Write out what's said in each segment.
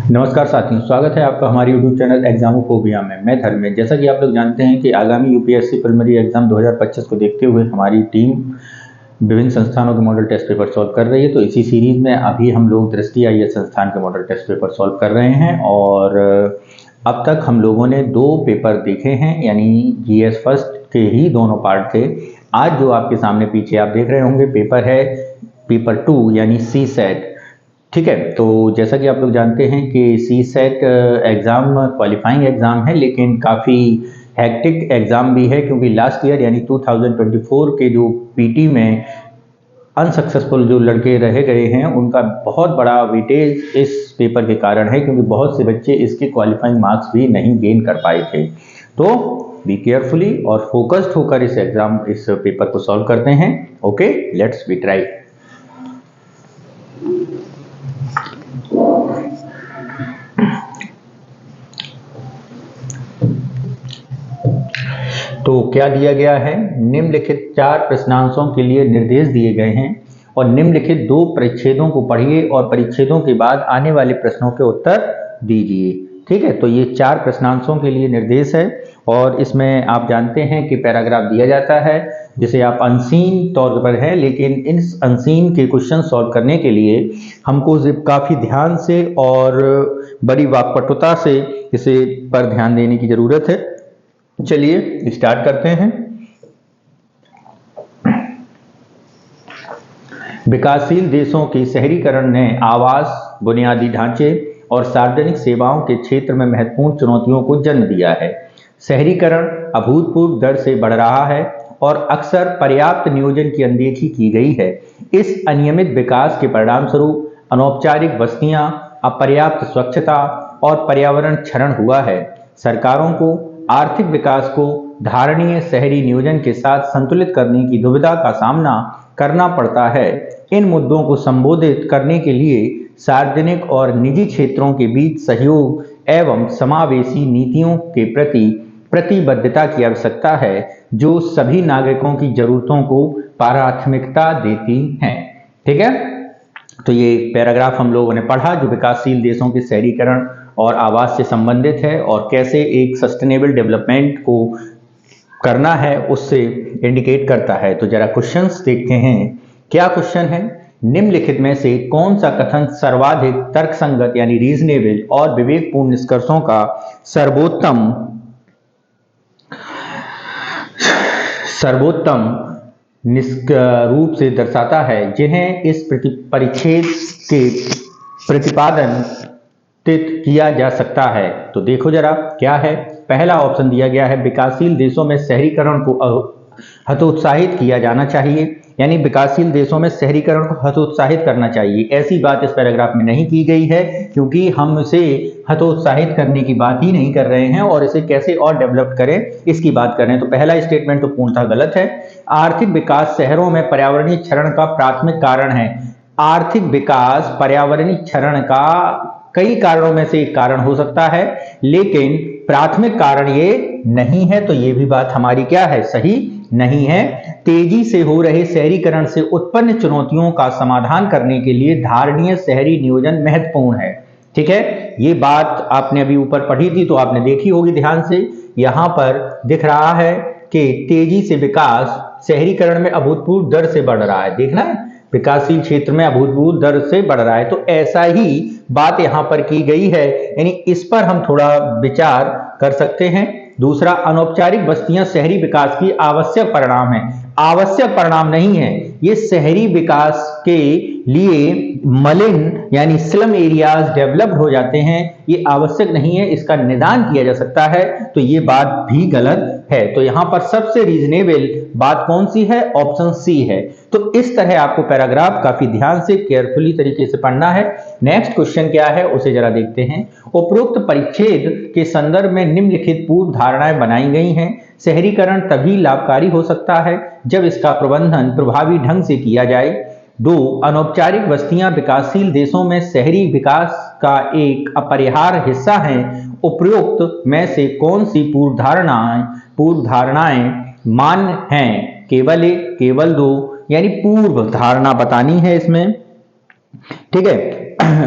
नमस्कार साथियों, स्वागत है आपका हमारे YouTube चैनल एग्जामोफोबिया में। मैं धर्मेश। जैसा कि आप लोग जानते हैं कि आगामी यूपीएससी प्रीलिमिनरी एग्जाम 2025 को देखते हुए हमारी टीम विभिन्न संस्थानों के मॉडल टेस्ट पेपर सॉल्व कर रही है। तो इसी सीरीज में अभी हम लोग दृष्टि आईएएस संस्थान के मॉडल टेस्ट पेपर सॉल्व कर रहे हैं और अब तक हम लोगों ने 2 पेपर देखे हैं, यानी जीएस फर्स्ट के ही दोनों पार्ट थे। आज जो आपके सामने पीछे आप देख रहे होंगे पेपर है पेपर 2 यानी सी सेट। ठीक है, तो जैसा कि आप लोग जानते हैं कि सी सेट एग्ज़ाम क्वालिफाइंग एग्ज़ाम है, लेकिन काफ़ी हैक्टिक एग्ज़ाम भी है, क्योंकि लास्ट ईयर यानी 2024 के जो पीटी में अनसक्सेसफुल जो लड़के रह गए हैं उनका बहुत बड़ा वेटेज इस पेपर के कारण है, क्योंकि बहुत से बच्चे इसके क्वालिफाइंग मार्क्स भी नहीं गेन कर पाए थे। तो बी केयरफुली और फोकस्ड होकर इस पेपर को सॉल्व करते हैं। Okay, let's be try. तो क्या दिया गया है, निम्नलिखित 4 प्रश्नांशों के लिए निर्देश दिए गए हैं और निम्नलिखित 2 परिच्छेदों को पढ़िए और परिच्छेदों के बाद आने वाले प्रश्नों के उत्तर दीजिए। ठीक है, तो ये 4 प्रश्नांशों के लिए निर्देश है और इसमें आप जानते हैं कि पैराग्राफ दिया जाता है जिसे आप अनसीन तौर पर है, लेकिन इन अनसीन के क्वेश्चन सॉल्व करने के लिए हमको काफ़ी ध्यान से और बड़ी वाक्पटुता से इसे पर ध्यान देने की ज़रूरत है। चलिए स्टार्ट करते हैं। विकासशील देशों के शहरीकरण ने आवास, बुनियादी ढांचे और सार्वजनिक सेवाओं के क्षेत्र में महत्वपूर्ण चुनौतियों को जन्म दिया है। शहरीकरण अभूतपूर्व दर से बढ़ रहा है और अक्सर पर्याप्त नियोजन की अनदेखी की गई है। इस अनियमित विकास के परिणामस्वरूप अनौपचारिक बस्तियां, अपर्याप्त स्वच्छता और पर्यावरण क्षरण हुआ है। सरकारों को आर्थिक विकास को धारणीय शहरी नियोजन के साथ संतुलित करने की दुविधा का सामना करना पड़ता है। इन मुद्दों को संबोधित करने के लिए सार्वजनिक और निजी क्षेत्रों के बीच सहयोग एवं समावेशी नीतियों के प्रति प्रतिबद्धता की आवश्यकता है, जो सभी नागरिकों की जरूरतों को प्राथमिकता देती हैं। ठीक है, तो ये पैराग्राफ हम लोगों ने पढ़ा जो विकासशील देशों के शहरीकरण और आवास से संबंधित है और कैसे एक सस्टेनेबल डेवलपमेंट को करना है उससे इंडिकेट करता है। तो जरा क्वेश्चंस देखते हैं। क्या क्वेश्चन है, निम्नलिखित में से कौन सा कथन सर्वाधिक तर्कसंगत यानी रीजनेबल और विवेकपूर्ण निष्कर्षों का सर्वोत्तम रूप से दर्शाता है, जिन्हें इस परिच्छेद के प्रतिपादित किया जा सकता है। तो देखो जरा क्या है। पहला ऑप्शन दिया गया है, विकासशील देशों में शहरीकरण को हतोत्साहित किया जाना चाहिए, यानी विकासशील देशों में शहरीकरण को हतोत्साहित करना चाहिए। ऐसी बात इस पैराग्राफ में नहीं की गई है, क्योंकि हम इसे हतोत्साहित करने की बात ही नहीं कर रहे हैं और इसे कैसे और डेवलप करें इसकी बात कर रहे हैं। तो पहला स्टेटमेंट तो पूर्णतः गलत है। आर्थिक विकास शहरों में पर्यावरणीय क्षरण का प्राथमिक कारण है। आर्थिक विकास पर्यावरणीय क्षरण का कई कारणों में से एक कारण हो सकता है, लेकिन प्राथमिक कारण ये नहीं है। तो ये भी बात हमारी क्या है, सही नहीं है। तेजी से हो रहे शहरीकरण से उत्पन्न चुनौतियों का समाधान करने के लिए धारणीय शहरी नियोजन महत्वपूर्ण है। ठीक है, ये बात आपने अभी ऊपर पढ़ी थी तो आपने देखी होगी ध्यान से। यहां पर दिख रहा है कि तेजी से विकास शहरीकरण में अभूतपूर्व दर से बढ़ रहा है। देखना है, विकासशील क्षेत्र में अभूतपूर्व दर से बढ़ रहा है, तो ऐसा ही बात यहां पर की गई है, यानी इस पर हम थोड़ा विचार कर सकते हैं। दूसरा, अनौपचारिक बस्तियां शहरी विकास की आवश्यक परिणाम है। आवश्यक परिणाम नहीं है, ये शहरी विकास के लिए मलिन यानी स्लम एरियाज डेवलप्ड हो जाते हैं, ये आवश्यक नहीं है, इसका निदान किया जा सकता है। तो ये बात भी गलत है। तो यहां पर सबसे रीजनेबल बात कौन सी है, ऑप्शन सी है। तो इस तरह आपको पैराग्राफ काफी ध्यान से केयरफुली तरीके से पढ़ना है। नेक्स्ट क्वेश्चन क्या है उसे जरा देखते हैं। उपरोक्त परिच्छेद के संदर्भ में निम्नलिखित पूर्व धारणाएं बनाई गई हैं। शहरीकरण तभी लाभकारी हो सकता है जब इसका प्रबंधन प्रभावी ढंग से किया जाए। 2, अनौपचारिक बस्तियां विकासशील देशों में शहरी विकास का एक अपरिहार्य हिस्सा हैं। उपरोक्त में से कौन सी पूर्व धारणाएं मान्य हैं? केवल 1, केवल 2, यानी पूर्व धारणा बतानी है इसमें। ठीक है।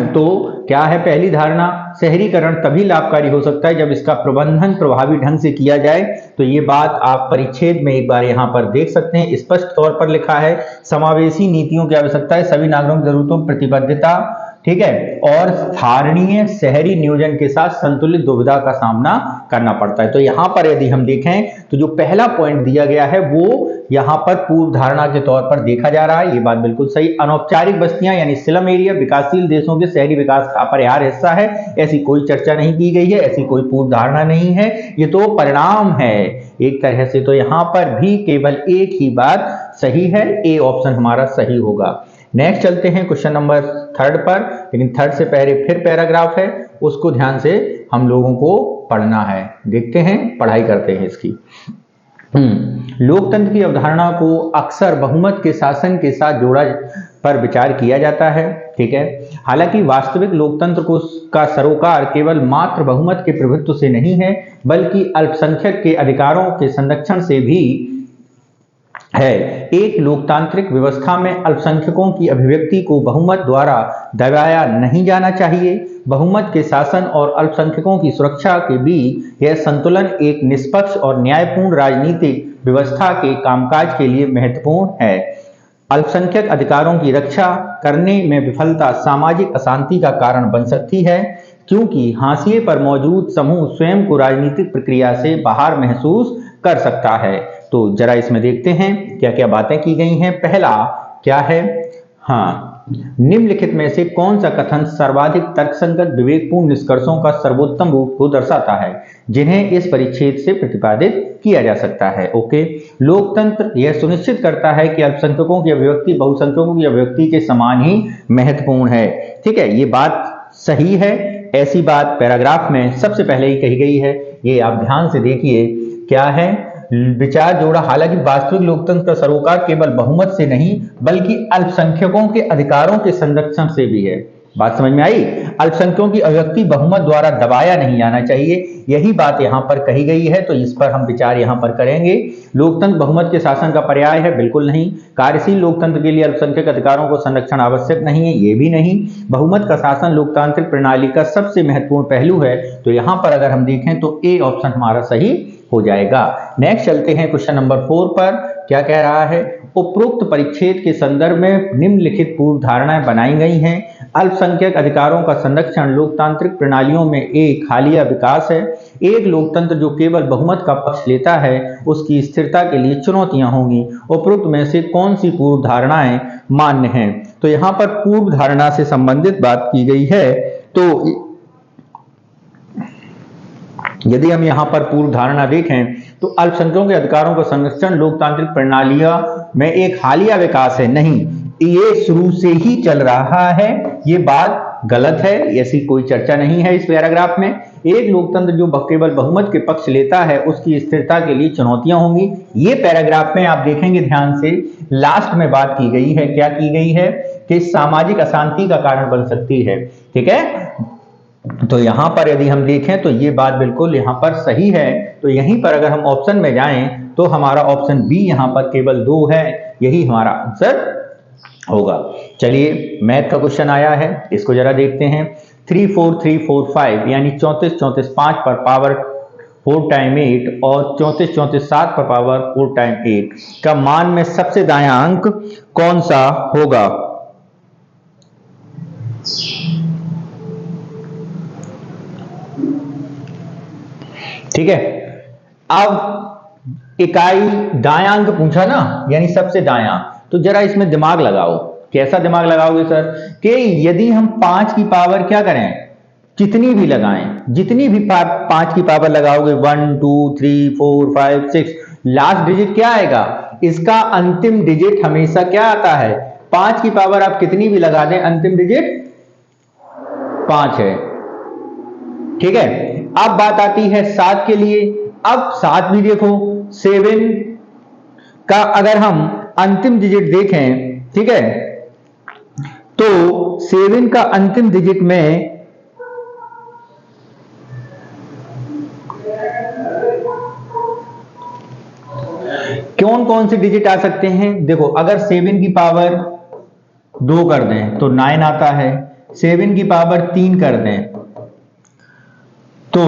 तो क्या है पहली धारणा, शहरीकरण तभी लाभकारी हो सकता है जब इसका प्रबंधन प्रभावी ढंग से किया जाए। तो ये बात आप परिच्छेद में एक बार यहाँ पर देख सकते हैं, स्पष्ट तौर पर लिखा है समावेशी नीतियों की आवश्यकता है, सभी नागरिकों की जरूरतों प्रतिबद्धता, ठीक है, और स्थानीय शहरी नियोजन के साथ संतुलित दुविधा का सामना करना पड़ता है। तो यहाँ पर यदि हम देखें तो जो पहला पॉइंट दिया गया है वो यहाँ पर पूर्व धारणा के तौर पर देखा जा रहा है, ये बात बिल्कुल सही। अनौपचारिक बस्तियां यानी स्लम एरिया विकासशील देशों के शहरी विकास का अपरिहार्य हिस्सा है, ऐसी कोई चर्चा नहीं की गई है, ऐसी कोई पूर्व धारणा नहीं है, ये तो परिणाम है एक तरह से। तो यहाँ पर भी केवल एक ही बात सही है, ए ऑप्शन हमारा सही होगा। नेक्स्ट चलते हैं क्वेश्चन नंबर 3 पर, लेकिन 3 से पहले फिर पैराग्राफ है, उसको ध्यान से हम लोगों को पढ़ना है। देखते हैं, पढ़ाई करते हैं इसकी। लोकतंत्र की अवधारणा को अक्सर बहुमत के शासन के साथ जोड़ा पर विचार किया जाता है, ठीक है। हालांकि वास्तविक लोकतंत्र को का सरोकार केवल मात्र बहुमत के प्रभुत्व से नहीं है, बल्कि अल्पसंख्यक के अधिकारों के संरक्षण से भी है। एक लोकतांत्रिक व्यवस्था में अल्पसंख्यकों की अभिव्यक्ति को बहुमत द्वारा दबाया नहीं जाना चाहिए। बहुमत के शासन और अल्पसंख्यकों की सुरक्षा के बीच यह संतुलन एक निष्पक्ष और न्यायपूर्ण राजनीतिक व्यवस्था के कामकाज के लिए महत्वपूर्ण है। अल्पसंख्यक अधिकारों की रक्षा करने में विफलता सामाजिक अशांति का कारण बन सकती है, क्योंकि हाशिए पर मौजूद समूह स्वयं को राजनीतिक प्रक्रिया से बाहर महसूस कर सकता है। तो जरा इसमें देखते हैं क्या क्या बातें की गई हैं। पहला क्या है, हाँ, निम्नलिखित में से कौन सा कथन सर्वाधिक तर्कसंगत विवेकपूर्ण निष्कर्षों का सर्वोत्तम रूप को दर्शाता है, जिन्हें इस परिच्छेद से प्रतिपादित किया जा सकता है। ओके, लोकतंत्र यह सुनिश्चित करता है कि अल्पसंख्यकों की अभिव्यक्ति बहुसंख्यकों की अभिव्यक्ति के समान ही महत्वपूर्ण है, ठीक है, ये बात सही है। ऐसी बात पैराग्राफ में सबसे पहले ही कही गई है, ये आप ध्यान से देखिए। क्या है, विचार जोड़ा, हालांकि वास्तविक लोकतंत्र का सरोकार केवल बहुमत से नहीं बल्कि अल्पसंख्यकों के अधिकारों के संरक्षण से भी है। बात समझ में आई? अल्पसंख्यकों की अभिव्यक्ति बहुमत द्वारा दबाया नहीं जाना चाहिए, यही बात यहाँ पर कही गई है। तो इस पर हम विचार यहाँ पर करेंगे। लोकतंत्र बहुमत के शासन का पर्याय है? बिल्कुल नहीं। कार्यशील लोकतंत्र के लिए अल्पसंख्यक अधिकारों को संरक्षण आवश्यक नहीं है, ये भी नहीं। बहुमत का शासन लोकतांत्रिक प्रणाली का सबसे महत्वपूर्ण पहलू है। तो यहाँ पर अगर हम देखें तो ए ऑप्शन हमारा सही हो जाएगा। नेक्स्ट चलते हैं क्वेश्चन नंबर 4 पर। क्या कह रहा है, उपरोक्त परिच्छेद के संदर्भ में निम्नलिखित पूर्व धारणाएं बनाई गई हैं। अल्पसंख्यक अधिकारों का संरक्षण लोकतांत्रिक प्रणालियों में एक हालिया विकास है। एक लोकतंत्र जो केवल बहुमत का पक्ष लेता है उसकी स्थिरता के लिए चुनौतियां होंगी। उपरोक्त में से कौन सी पूर्व धारणाएं मान्य हैं? तो यहाँ पर पूर्व धारणा से संबंधित बात की गई है। तो यदि हम यहाँ पर पूर्व धारणा देखें तो अल्पसंख्यकों के अधिकारों का संरक्षण लोकतांत्रिक प्रणालियों में एक हालिया विकास है, नहीं, ये शुरू से ही चल रहा है, ये बात गलत है, ऐसी कोई चर्चा नहीं है इस पैराग्राफ में। एक लोकतंत्र जो केवल बहुमत के पक्ष लेता है उसकी स्थिरता के लिए चुनौतियां होंगी, ये पैराग्राफ में आप देखेंगे ध्यान से, लास्ट में बात की गई है। क्या की गई है कि सामाजिक अशांति का कारण बन सकती है, ठीक है। तो यहां पर यदि हम देखें तो ये बात बिल्कुल यहां पर सही है। तो यहीं पर अगर हम ऑप्शन में जाएं तो हमारा ऑप्शन बी यहां पर केवल 2 है, यही हमारा आंसर होगा। चलिए, मैथ का क्वेश्चन आया है, इसको जरा देखते हैं। 3 4 3 4 5 यानी 34 34 5 पर पावर 4 टाइम 8 और 34 34 7 पर पावर 4 टाइम 8 का मान में सबसे दायां अंक कौन सा होगा? ठीक है, अब इकाई दायां अंक पूछा ना, यानी सबसे दायां, तो जरा इसमें दिमाग लगाओ। कैसा दिमाग लगाओगे सर? कि यदि हम 5 की पावर क्या करें, कितनी भी लगाएं, जितनी भी 5 की पावर लगाओगे, 1 2 3 4 5 6, लास्ट डिजिट क्या आएगा? इसका अंतिम डिजिट हमेशा क्या आता है? 5 की पावर आप कितनी भी लगा दें, अंतिम डिजिट 5 है, ठीक है। अब बात आती है 7 के लिए। अब 7 भी देखो, 7 का अगर हम अंतिम डिजिट देखें, ठीक है, तो 7 का अंतिम डिजिट में कौन कौन से डिजिट आ सकते हैं? देखो, अगर 7 की पावर 2 कर दें तो 9 आता है, 7 की पावर 3 कर दें तो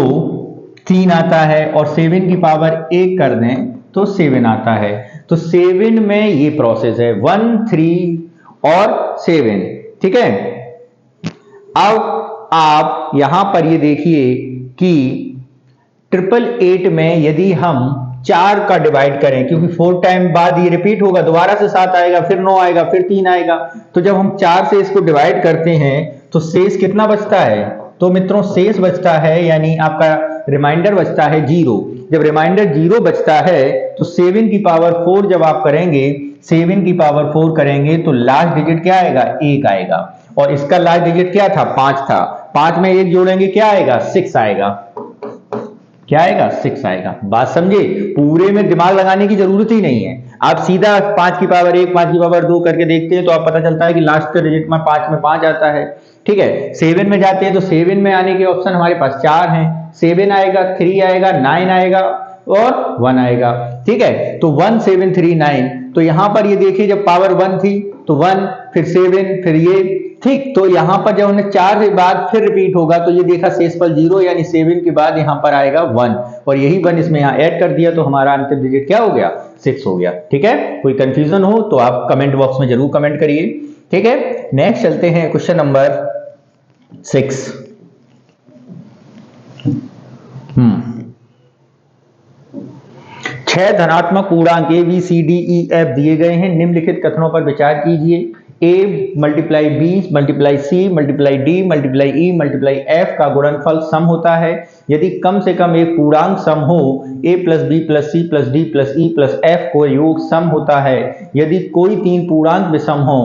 3 आता है, और 7 की पावर 1 कर दें तो 7 आता है। तो 7 में ये प्रोसेस है 1 3 और 7। ठीक है, अब आप यहां पर ये देखिए कि 888 में यदि हम 4 का डिवाइड करें, क्योंकि 4 टाइम बाद ये रिपीट होगा, दोबारा से 7 आएगा, फिर 9 आएगा, फिर 3 आएगा, तो जब हम 4 से इसको डिवाइड करते हैं तो शेष कितना बचता है? तो मित्रों शेष बचता है, यानी आपका रिमाइंडर बचता है 0। जब रिमाइंडर 0 बचता है तो 7 की पावर 4 जब आप करेंगे, 7 की पावर 4 करेंगे तो लास्ट डिजिट क्या आएगा? 1 आएगा, और इसका लास्ट डिजिट क्या था? 5 था। 5 में 1 जोड़ेंगे क्या आएगा? 6 आएगा। क्या आएगा? 6 आएगा। बात समझे? पूरे में दिमाग लगाने की जरूरत ही नहीं है, आप सीधा 5 की पावर 1 5 की पावर 2 करके देखते हैं तो आप पता चलता है कि लास्ट का डिजिट में 5 आता है। ठीक है, 7 में जाते हैं तो 7 में आने के ऑप्शन हमारे पास 4 हैं। 7 आएगा, 3 आएगा, 9 आएगा और 1 आएगा। ठीक है, तो 1 7 3 9। तो यहां पर ये देखिए जब पावर 1 थी तो 1, फिर 7, फिर ये। ठीक, तो यहां पर जब हमने 4 के बाद फिर रिपीट होगा तो ये देखा शेषफल 0, यानी 7 के बाद यहां पर आएगा 1, और यही 1 इसमें यहां ऐड कर दिया तो हमारा अंतिम डिजिट क्या हो गया? 6 हो गया। ठीक है, कोई कंफ्यूजन हो तो आप कमेंट बॉक्स में जरूर कमेंट करिए। ठीक है, नेक्स्ट चलते हैं क्वेश्चन नंबर 6। 6 धनात्मक पूर्णांक A B C D E F दिए गए हैं। निम्नलिखित कथनों पर विचार कीजिए। A multiply B multiply C multiply D multiply E multiply F का गुणनफल सम होता है यदि कम से कम एक पूर्णांक सम हो। A plus B plus C plus D plus E plus F को योग सम होता है यदि कोई 3 पूर्णांक विषम हो।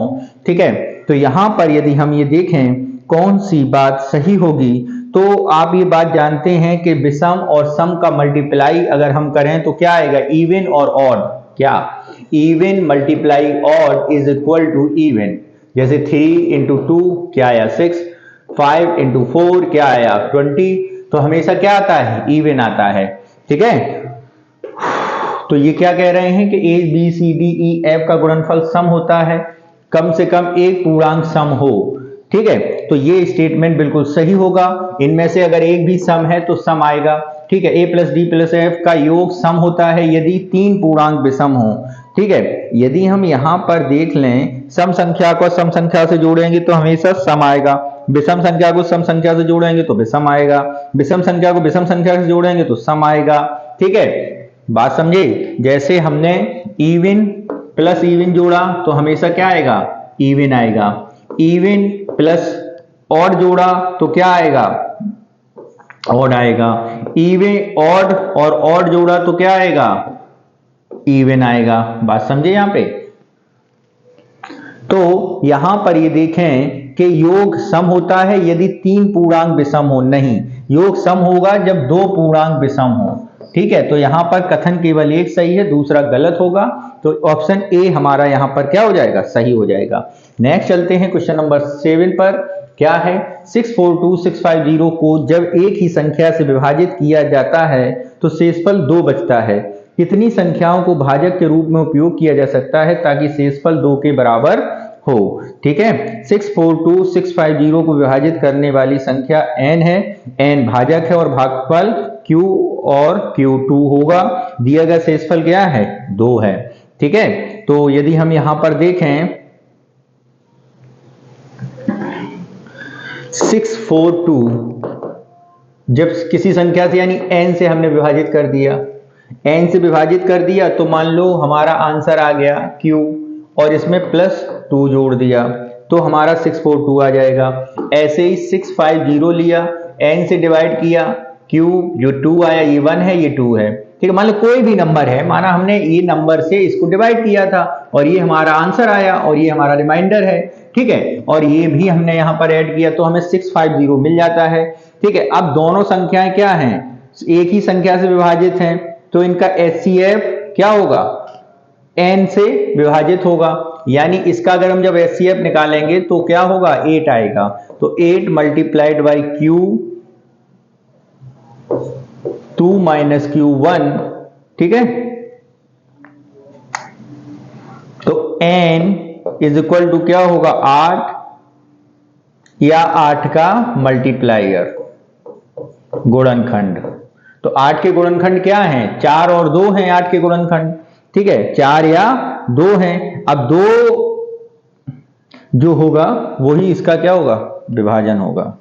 ठीक है, तो यहां पर यदि हम ये देखें कौन सी बात सही होगी, तो आप ये बात जानते हैं कि विषम और सम का मल्टीप्लाई अगर हम करें तो क्या आएगा? इवन और ऑड। क्या? Even multiply odd is equal to even. जैसे 3 इंटू 2 क्या आया? 6, 5 इंटू 4 क्या आया? 20। तो हमेशा क्या आता है? इवन आता है। ठीक है, तो ये क्या कह रहे हैं कि A B C D E F का गुणनफल सम होता है, कम से कम एक पूर्णांक सम हो। ठीक है, तो ये स्टेटमेंट बिल्कुल सही होगा। इनमें से अगर एक भी सम है तो सम आएगा। ठीक है, ए प्लस डी प्लस एफ का योग सम होता है यदि 3 पूर्णांक विषम हो। ठीक है, यदि हम यहां पर देख लें सम संख्या को सम संख्या से जोड़ेंगे तो हमेशा सम आएगा, विषम संख्या को सम संख्या से जोड़ेंगे तो विषम आएगा, विषम संख्या को विषम संख्या से जोड़ेंगे तो सम आएगा। ठीक है, बात समझे? जैसे हमने इवन प्लस इवन जोड़ा तो हमेशा क्या आएगा? इवन आएगा। इवन प्लस ऑड जोड़ा तो क्या आएगा? ऑड आएगा। इवन ऑड और ऑड जोड़ा तो क्या आएगा? इवन आएगा। बात समझे यहां पे? तो यहां पर ये देखें कि योग सम होता है यदि 3 पूर्णांक विषम हो। नहीं, योग सम होगा जब 2 पूर्णांक विषम हो। ठीक है, तो यहां पर कथन केवल एक सही है, दूसरा गलत होगा, तो ऑप्शन ए हमारा यहां पर क्या हो जाएगा? सही हो जाएगा। नेक्स्ट चलते हैं क्वेश्चन नंबर 7 पर। क्या है? 642650 को जब एक ही संख्या से विभाजित किया जाता है तो शेषफल 2 बचता है। कितनी संख्याओं को भाजक के रूप में उपयोग किया जा सकता है ताकि शेषफल 2 के बराबर हो? ठीक है, 642650 को विभाजित करने वाली संख्या n है, n भाजक है और भागफल q और q2 होगा। दिया गया शेषफल क्या है? 2 है। ठीक है, तो यदि हम यहां पर देखें 642 जब किसी संख्या से यानी n से हमने विभाजित कर दिया, n से विभाजित कर दिया तो मान लो हमारा आंसर आ गया q और इसमें +2 जोड़ दिया तो हमारा 642 आ जाएगा। ऐसे ही 650 लिया, n से डिवाइड किया, q जो 2 आया ये 1 है, ये 2 है। ठीक है, मान लो कोई भी नंबर है, माना हमने ये नंबर से इसको डिवाइड किया था और ये हमारा आंसर आया और ये हमारा रिमाइंडर है। ठीक है, और ये भी हमने यहां पर ऐड किया तो हमें 650 मिल जाता है। ठीक है, अब दोनों संख्याएं क्या हैं? एक ही संख्या से विभाजित हैं तो इनका HCF क्या होगा? n से विभाजित होगा, यानी इसका अगर हम जब HCF निकालेंगे तो क्या होगा? 8 आएगा। तो 8 multiplied by q 2 minus q1। ठीक है, तो n इज इक्वल टू क्या होगा 8 या 8 का मल्टीप्लायर गुणनखंड। तो 8 के गुणनखंड क्या हैं 4 और 2 हैं 8 के गुणनखंड, ठीक है 4 या 2 हैं। अब 2 जो होगा वही इसका क्या होगा विभाजन होगा।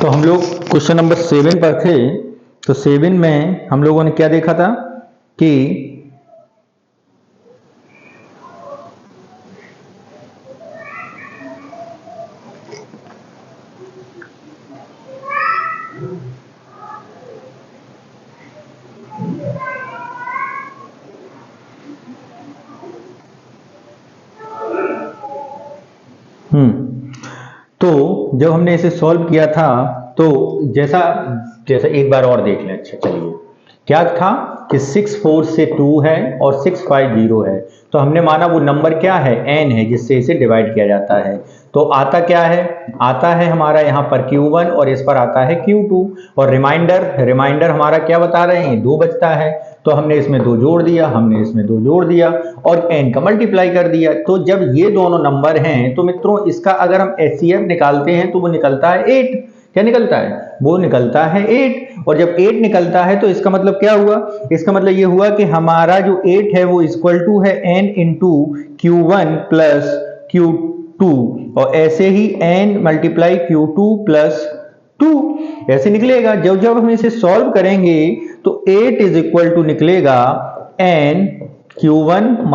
तो हम लोग क्वेश्चन नंबर 7 पर थे। तो 7 में हम लोगों ने क्या देखा था कि तो जब हमने इसे सॉल्व किया था तो जैसा जैसा एक बार और देख लें। अच्छा चलिए, क्या था कि 6 4 से 2 है और 6 5 0 है। तो हमने माना वो नंबर क्या है n है जिससे इसे डिवाइड किया जाता है। तो आता क्या है, आता है हमारा यहाँ पर Q1 और इस पर आता है Q2 और रिमाइंडर हमारा क्या बता रहे हैं 2 बचता है। तो हमने इसमें 2 जोड़ दिया, हमने इसमें 2 जोड़ दिया और n का मल्टीप्लाई कर दिया। तो जब ये दोनों नंबर हैं तो मित्रों इसका अगर हम HCF निकालते हैं तो वो निकलता है 8। क्या निकलता है, वो निकलता है 8। और जब 8 निकलता है तो इसका मतलब क्या हुआ, इसका मतलब ये हुआ कि हमारा जो 8 है वो इक्वल टू है n into Q1 plus Q2 और ऐसे ही n मल्टीप्लाई Q2 प्लस 2 ऐसे निकलेगा। जब जब हम इसे सॉल्व करेंगे तो 8 इज इक्वल टू निकलेगा n Q2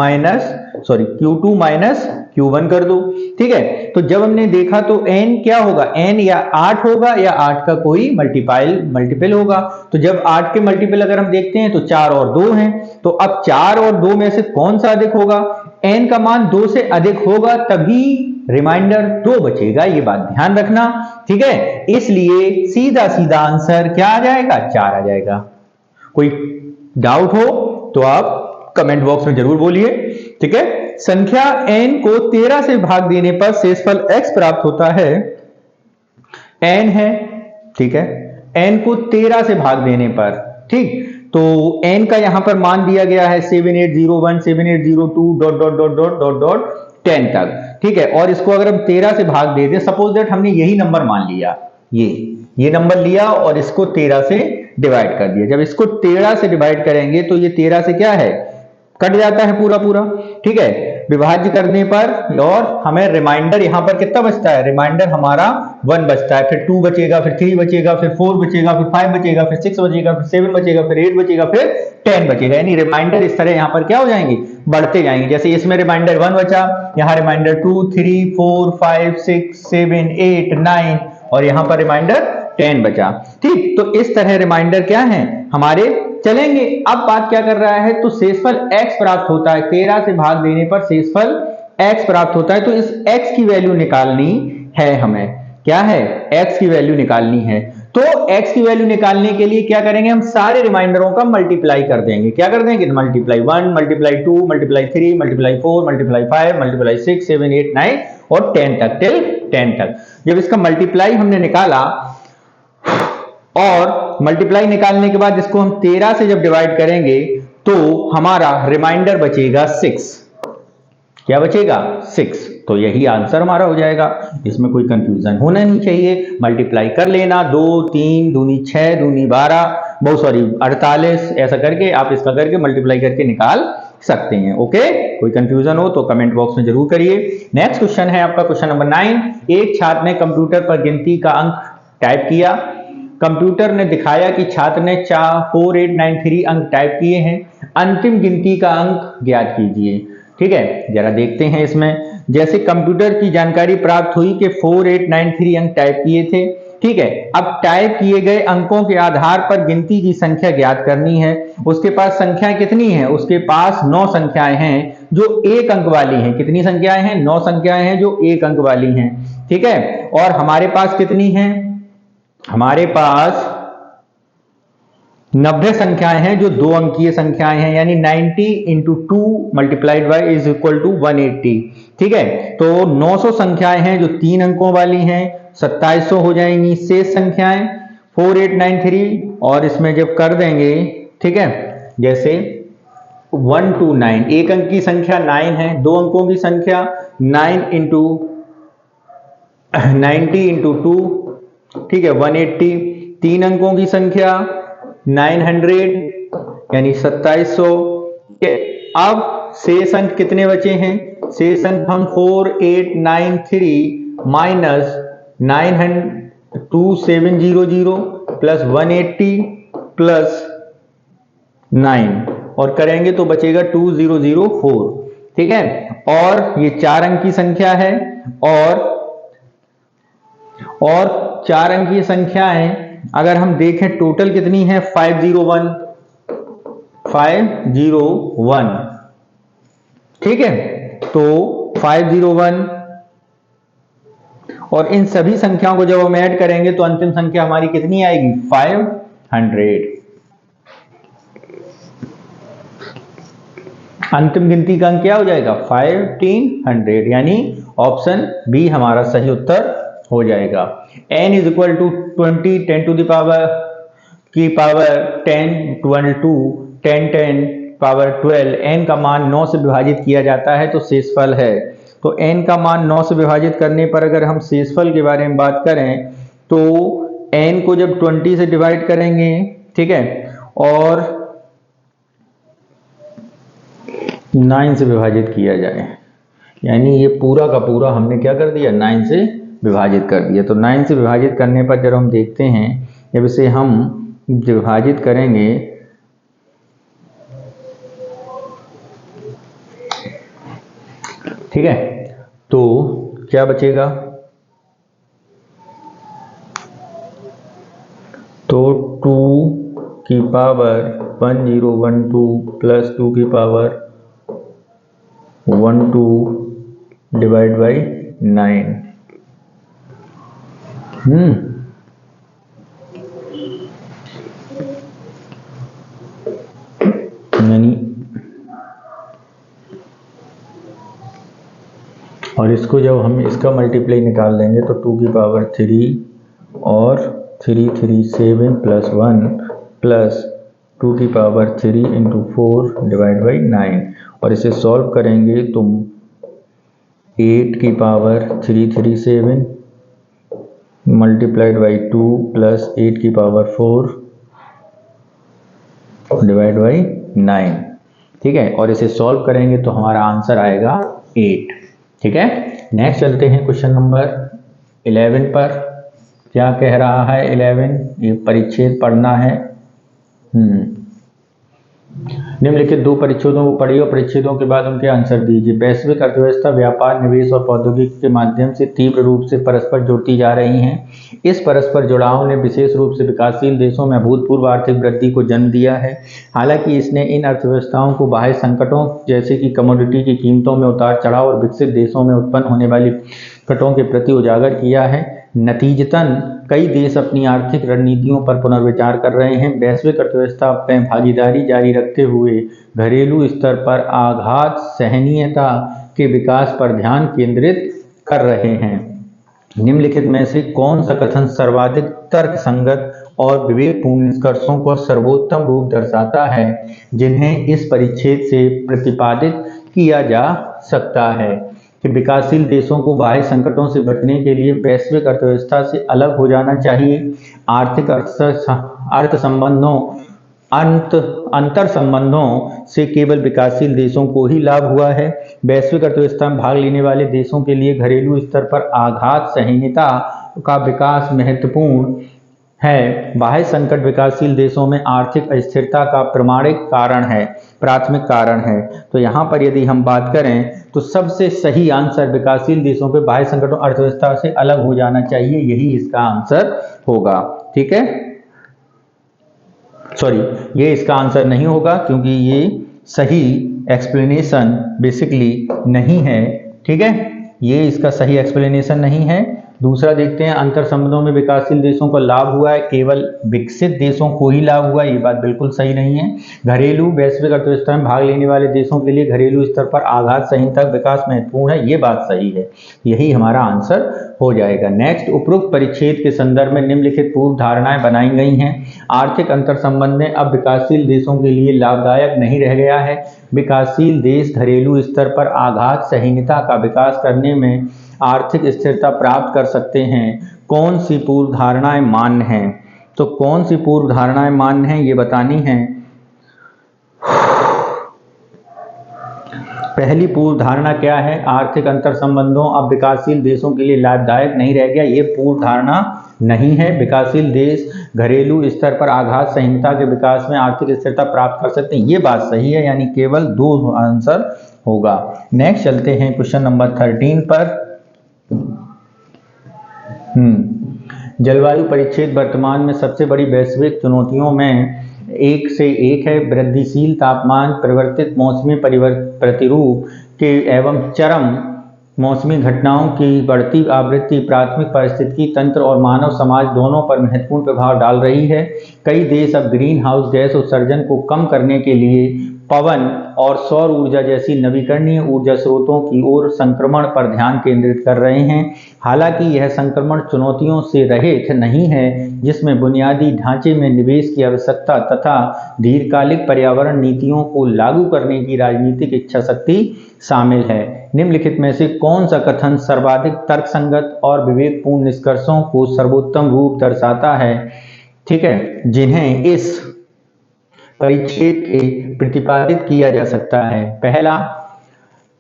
माइनस Q1 कर दो, ठीक है। तो जब हमने देखा तो n क्या होगा, n या 8 होगा या 8 का कोई मल्टीपल होगा। तो जब 8 के मल्टीपल अगर हम देखते हैं तो 4 और 2 हैं। तो अब 4 और 2 में से कौन सा अधिक होगा, n का मान 2 से अधिक होगा तभी रिमाइंडर 2 बचेगा, ये बात ध्यान रखना, ठीक है। इसलिए सीधा सीधा आंसर क्या आ जाएगा 4 आ जाएगा। कोई डाउट हो तो आप कमेंट बॉक्स में जरूर बोलिए, ठीक है। संख्या n को 13 से भाग देने पर शेषफल x प्राप्त होता है। n है, ठीक है, n को 13 से भाग देने पर, ठीक। तो n का यहां पर मान दिया गया है 7801 7802 dot dot dot dot dot dot 10 तक, ठीक है। और इसको अगर हम 13 से भाग दे दें, सपोज दैट हमने यही नंबर मान लिया, ये नंबर लिया और इसको 13 से डिवाइड कर दिया। जब इसको 13 से डिवाइड करेंगे तो ये 13 से क्या है कट जाता है पूरा पूरा, ठीक है, विभाज्य करने पर। और हमें रिमाइंडर यहां पर कितना बचता है, रिमाइंडर हमारा 1 बचता है, फिर 2 बचेगा, फिर 3 बचेगा, फिर 4 बचेगा, फिर 5 बचेगा, फिर 6 बचेगा, फिर 7 बचेगा, फिर 8 बचेगा, फिर 10 बचेगा। यानी रिमाइंडर इस तरह यहां पर क्या हो जाएंगे, बढ़ते जाएंगे। जैसे इसमें रिमाइंडर 1 बचा, यहाँ रिमाइंडर 2 3 4 5 6 7 8 9 और यहां पर रिमाइंडर 10 बचा, ठीक। तो इस तरह रिमाइंडर क्या है हमारे चलेंगे। अब बात क्या कर रहा है, तो शेषफल x प्राप्त होता है, 13 से भाग देने पर शेषफल x प्राप्त होता है। तो इस x की वैल्यू निकालनी है हमें, क्या है x की वैल्यू निकालनी है। तो x की वैल्यू निकालने के लिए क्या करेंगे, हम सारे रिमाइंडरों का मल्टीप्लाई कर देंगे। क्या कर देंगे, multiply 1 multiply 2 multiply 3 multiply 4 multiply 5 multiply 6 7 8 9 और 10 तक, टिल 10 तक। जब इसका मल्टीप्लाई हमने निकाला और मल्टीप्लाई निकालने के बाद इसको हम 13 से जब डिवाइड करेंगे तो हमारा रिमाइंडर बचेगा 6। क्या बचेगा 6। तो यही आंसर हमारा हो जाएगा, इसमें कोई कंफ्यूजन होना नहीं चाहिए। मल्टीप्लाई कर लेना, 2 3 दूनी 6 दूनी 12 48 ऐसा करके आप इसका करके मल्टीप्लाई करके निकाल सकते हैं। ओके, कोई कंफ्यूजन हो तो कमेंट बॉक्स में जरूर करिए। नेक्स्ट क्वेश्चन है आपका क्वेश्चन नंबर 9। एक छात्र ने कंप्यूटर पर गिनती का अंक टाइप किया। कंप्यूटर ने दिखाया कि छात्र ने 4893 अंक टाइप किए हैं। अंतिम गिनती का अंक ज्ञात कीजिए, ठीक है। जरा देखते हैं इसमें। जैसे कंप्यूटर की जानकारी प्राप्त हुई कि 4893 अंक टाइप किए थे, ठीक है। अब टाइप किए गए अंकों के आधार पर गिनती की संख्या ज्ञात करनी है। उसके पास संख्याएं कितनी हैं, उसके पास 9 संख्याएं हैं जो 1 अंक वाली हैं। कितनी संख्याएं हैं, 9 संख्याएं हैं जो 1 अंक वाली हैं, ठीक है। और हमारे पास कितनी हैं, हमारे पास 90 संख्याएं हैं जो 2 अंकीय संख्याएं हैं, यानी 90 into 2 multiplied by is equal to 180, ठीक है। तो 900 संख्याएं हैं जो 3 अंकों वाली हैं, 2700 हो जाएंगी शेष संख्याएं 4893 और इसमें जब कर देंगे, ठीक है, जैसे 1 to 9, एक अंक की संख्या 9 है, दो अंकों की संख्या 9 इंटू 90 इंटू 2, ठीक है 180, तीन अंकों की संख्या 900 यानी 2700। अब शेष अंक कितने बचे हैं? शेष अंक हम 4893 माइनस 2700 प्लस 180 प्लस 9 और करेंगे तो बचेगा 2004, ठीक है। और ये चार अंक की संख्या है और चार अंक की संख्या है। अगर हम देखें टोटल कितनी है 501, ठीक है। तो 501 और इन सभी संख्याओं को जब हम ऐड करेंगे तो अंतिम संख्या हमारी कितनी आएगी 500। अंतिम गिनती का अंक क्या हो जाएगा 1500, यानी ऑप्शन बी हमारा सही उत्तर हो जाएगा। n is equal to 20, 10 to the power 10, 12, 10, 10 power 12, n का मान 9 से विभाजित किया जाता है तो शेषफल है। तो n का मान 9 से विभाजित करने पर अगर हम शेषफल के बारे में बात करें तो n को जब 20 से डिवाइड करेंगे, ठीक है, और 9 से विभाजित किया जाए, यानी ये पूरा का पूरा हमने क्या कर दिया 9 से विभाजित कर दिया। तो 9 से विभाजित करने पर जब हम देखते हैं, जब इसे हम विभाजित करेंगे ठीक है, तो क्या बचेगा? तो 2 की पावर 1012 प्लस 2 की पावर 12 डिवाइड बाई 9। यानी और इसको जब हम इसका मल्टीप्लाई निकाल लेंगे तो 2 की पावर 3 और 337 प्लस 1 प्लस 2 की पावर 3 इंटू 4 डिवाइड बाई 9 और इसे सॉल्व करेंगे तो 8 की पावर 337 मल्टीप्लाइड बाई 2 प्लस 8 की पावर 4 डिवाइड बाई 9, ठीक है। और इसे सॉल्व करेंगे तो हमारा आंसर आएगा 8, ठीक है। नेक्स्ट चलते हैं क्वेश्चन नंबर 11 पर। क्या कह रहा है 11? ये परिच्छेद पढ़ना है। निम्नलिखित दो परिच्छेदों को पढ़िए और परिच्छेदों के बाद उनके आंसर दीजिए। वैश्विक अर्थव्यवस्था व्यापार, निवेश और प्रौद्योगिकी के माध्यम से तीव्र रूप से परस्पर जुड़ती जा रही हैं। इस परस्पर जुड़ाव ने विशेष रूप से विकासशील देशों में अभूतपूर्व आर्थिक वृद्धि को जन्म दिया है। हालांकि इसने इन अर्थव्यवस्थाओं को बाह्य संकटों जैसे कि कमोडिटी की कीमतों में उतार चढ़ाव और विकसित देशों में उत्पन्न होने वाली संकटों के प्रति उजागर किया है। नतीजतन कई देश अपनी आर्थिक रणनीतियों पर पुनर्विचार कर रहे हैं। वैश्विक अर्थव्यवस्था में भागीदारी जारी रखते हुए घरेलू स्तर पर आघात सहनीयता के विकास पर ध्यान केंद्रित कर रहे हैं। निम्नलिखित में से कौन सा कथन सर्वाधिक तर्कसंगत और विवेकपूर्ण निष्कर्षों को सर्वोत्तम रूप दर्शाता है जिन्हें इस परिच्छेद से प्रतिपादित किया जा सकता है? कि विकासशील देशों को बाह्य संकटों से बचने के लिए वैश्विक अर्थव्यवस्था से अलग हो जाना चाहिए। आर्थिक अंतर संबंधों से केवल विकासशील देशों को ही लाभ हुआ है। वैश्विक अर्थव्यवस्था में भाग लेने वाले देशों के लिए घरेलू स्तर पर आघात सहनीयता का विकास महत्वपूर्ण है। बाह्य संकट विकासशील देशों में आर्थिक अस्थिरता का प्राथमिक कारण है। तो यहाँ पर यदि हम बात करें तो सबसे सही आंसर विकासशील देशों के बाह्य संकटों अर्थव्यवस्था से अलग हो जाना चाहिए, यही इसका आंसर होगा, ठीक है। सॉरी, ये इसका आंसर नहीं होगा क्योंकि ये सही एक्सप्लेनेशन बेसिकली नहीं है, ठीक है। ये इसका सही एक्सप्लेनेशन नहीं है। दूसरा देखते हैं, अंतर संबंधों में विकासशील देशों को लाभ हुआ है, केवल विकसित देशों को ही लाभ हुआ है, ये बात बिल्कुल सही नहीं है। घरेलू वैश्विक अर्थव्यवस्था में भाग लेने वाले देशों के लिए घरेलू स्तर पर आघात संहिता विकास महत्वपूर्ण है, ये बात सही है, यही हमारा आंसर हो जाएगा। नेक्स्ट, उपरोक्त परिच्छेद के संदर्भ में निम्नलिखित पूर्व धारणाएं बनाई गई हैं। आर्थिक अंतर संबंध अब विकासशील देशों के लिए लाभदायक नहीं रह गया है। विकासशील देश घरेलू स्तर पर आघात संहिता का विकास करने में आर्थिक स्थिरता प्राप्त कर सकते हैं। कौन सी पूर्व धारणाएं मान्य हैं? तो कौन सी पूर्व धारणाएं मान्य हैं ये बतानी है। पहली पूर्व धारणा क्या है? आर्थिक अंतर संबंधों अब विकासशील देशों के लिए लाभदायक नहीं रह गया, ये पूर्व धारणा नहीं है। विकासशील देश घरेलू स्तर पर आघात संहिता के विकास में आर्थिक स्थिरता प्राप्त कर सकते हैं, ये बात सही है, यानी केवल 2 आंसर होगा। नेक्स्ट चलते हैं क्वेश्चन नंबर 13 पर। जलवायु परिच्छेद वर्तमान में सबसे बड़ी वैश्विक चुनौतियों में एक से एक है। वृद्धिशील तापमान, परिवर्तित मौसमी प्रतिरूप के एवं चरम मौसमी घटनाओं की बढ़ती आवृत्ति प्राथमिक पारिस्थितिकी तंत्र और मानव समाज दोनों पर महत्वपूर्ण प्रभाव डाल रही है। कई देश अब ग्रीन हाउस गैस उत्सर्जन को कम करने के लिए पवन और सौर ऊर्जा जैसी नवीकरणीय ऊर्जा स्रोतों की ओर संक्रमण पर ध्यान केंद्रित कर रहे हैं। हालांकि यह संक्रमण चुनौतियों से रहित नहीं है, जिसमें बुनियादी ढांचे में निवेश की आवश्यकता तथा दीर्घकालिक पर्यावरण नीतियों को लागू करने की राजनीतिक इच्छा शक्ति शामिल है। निम्नलिखित में से कौन सा कथन सर्वाधिक तर्कसंगत और विवेकपूर्ण निष्कर्षों को सर्वोत्तम रूप दर्शाता है? ठीक है, जिन्हें इस परिच्छेद के प्रतिपादित किया जा सकता है। पहला,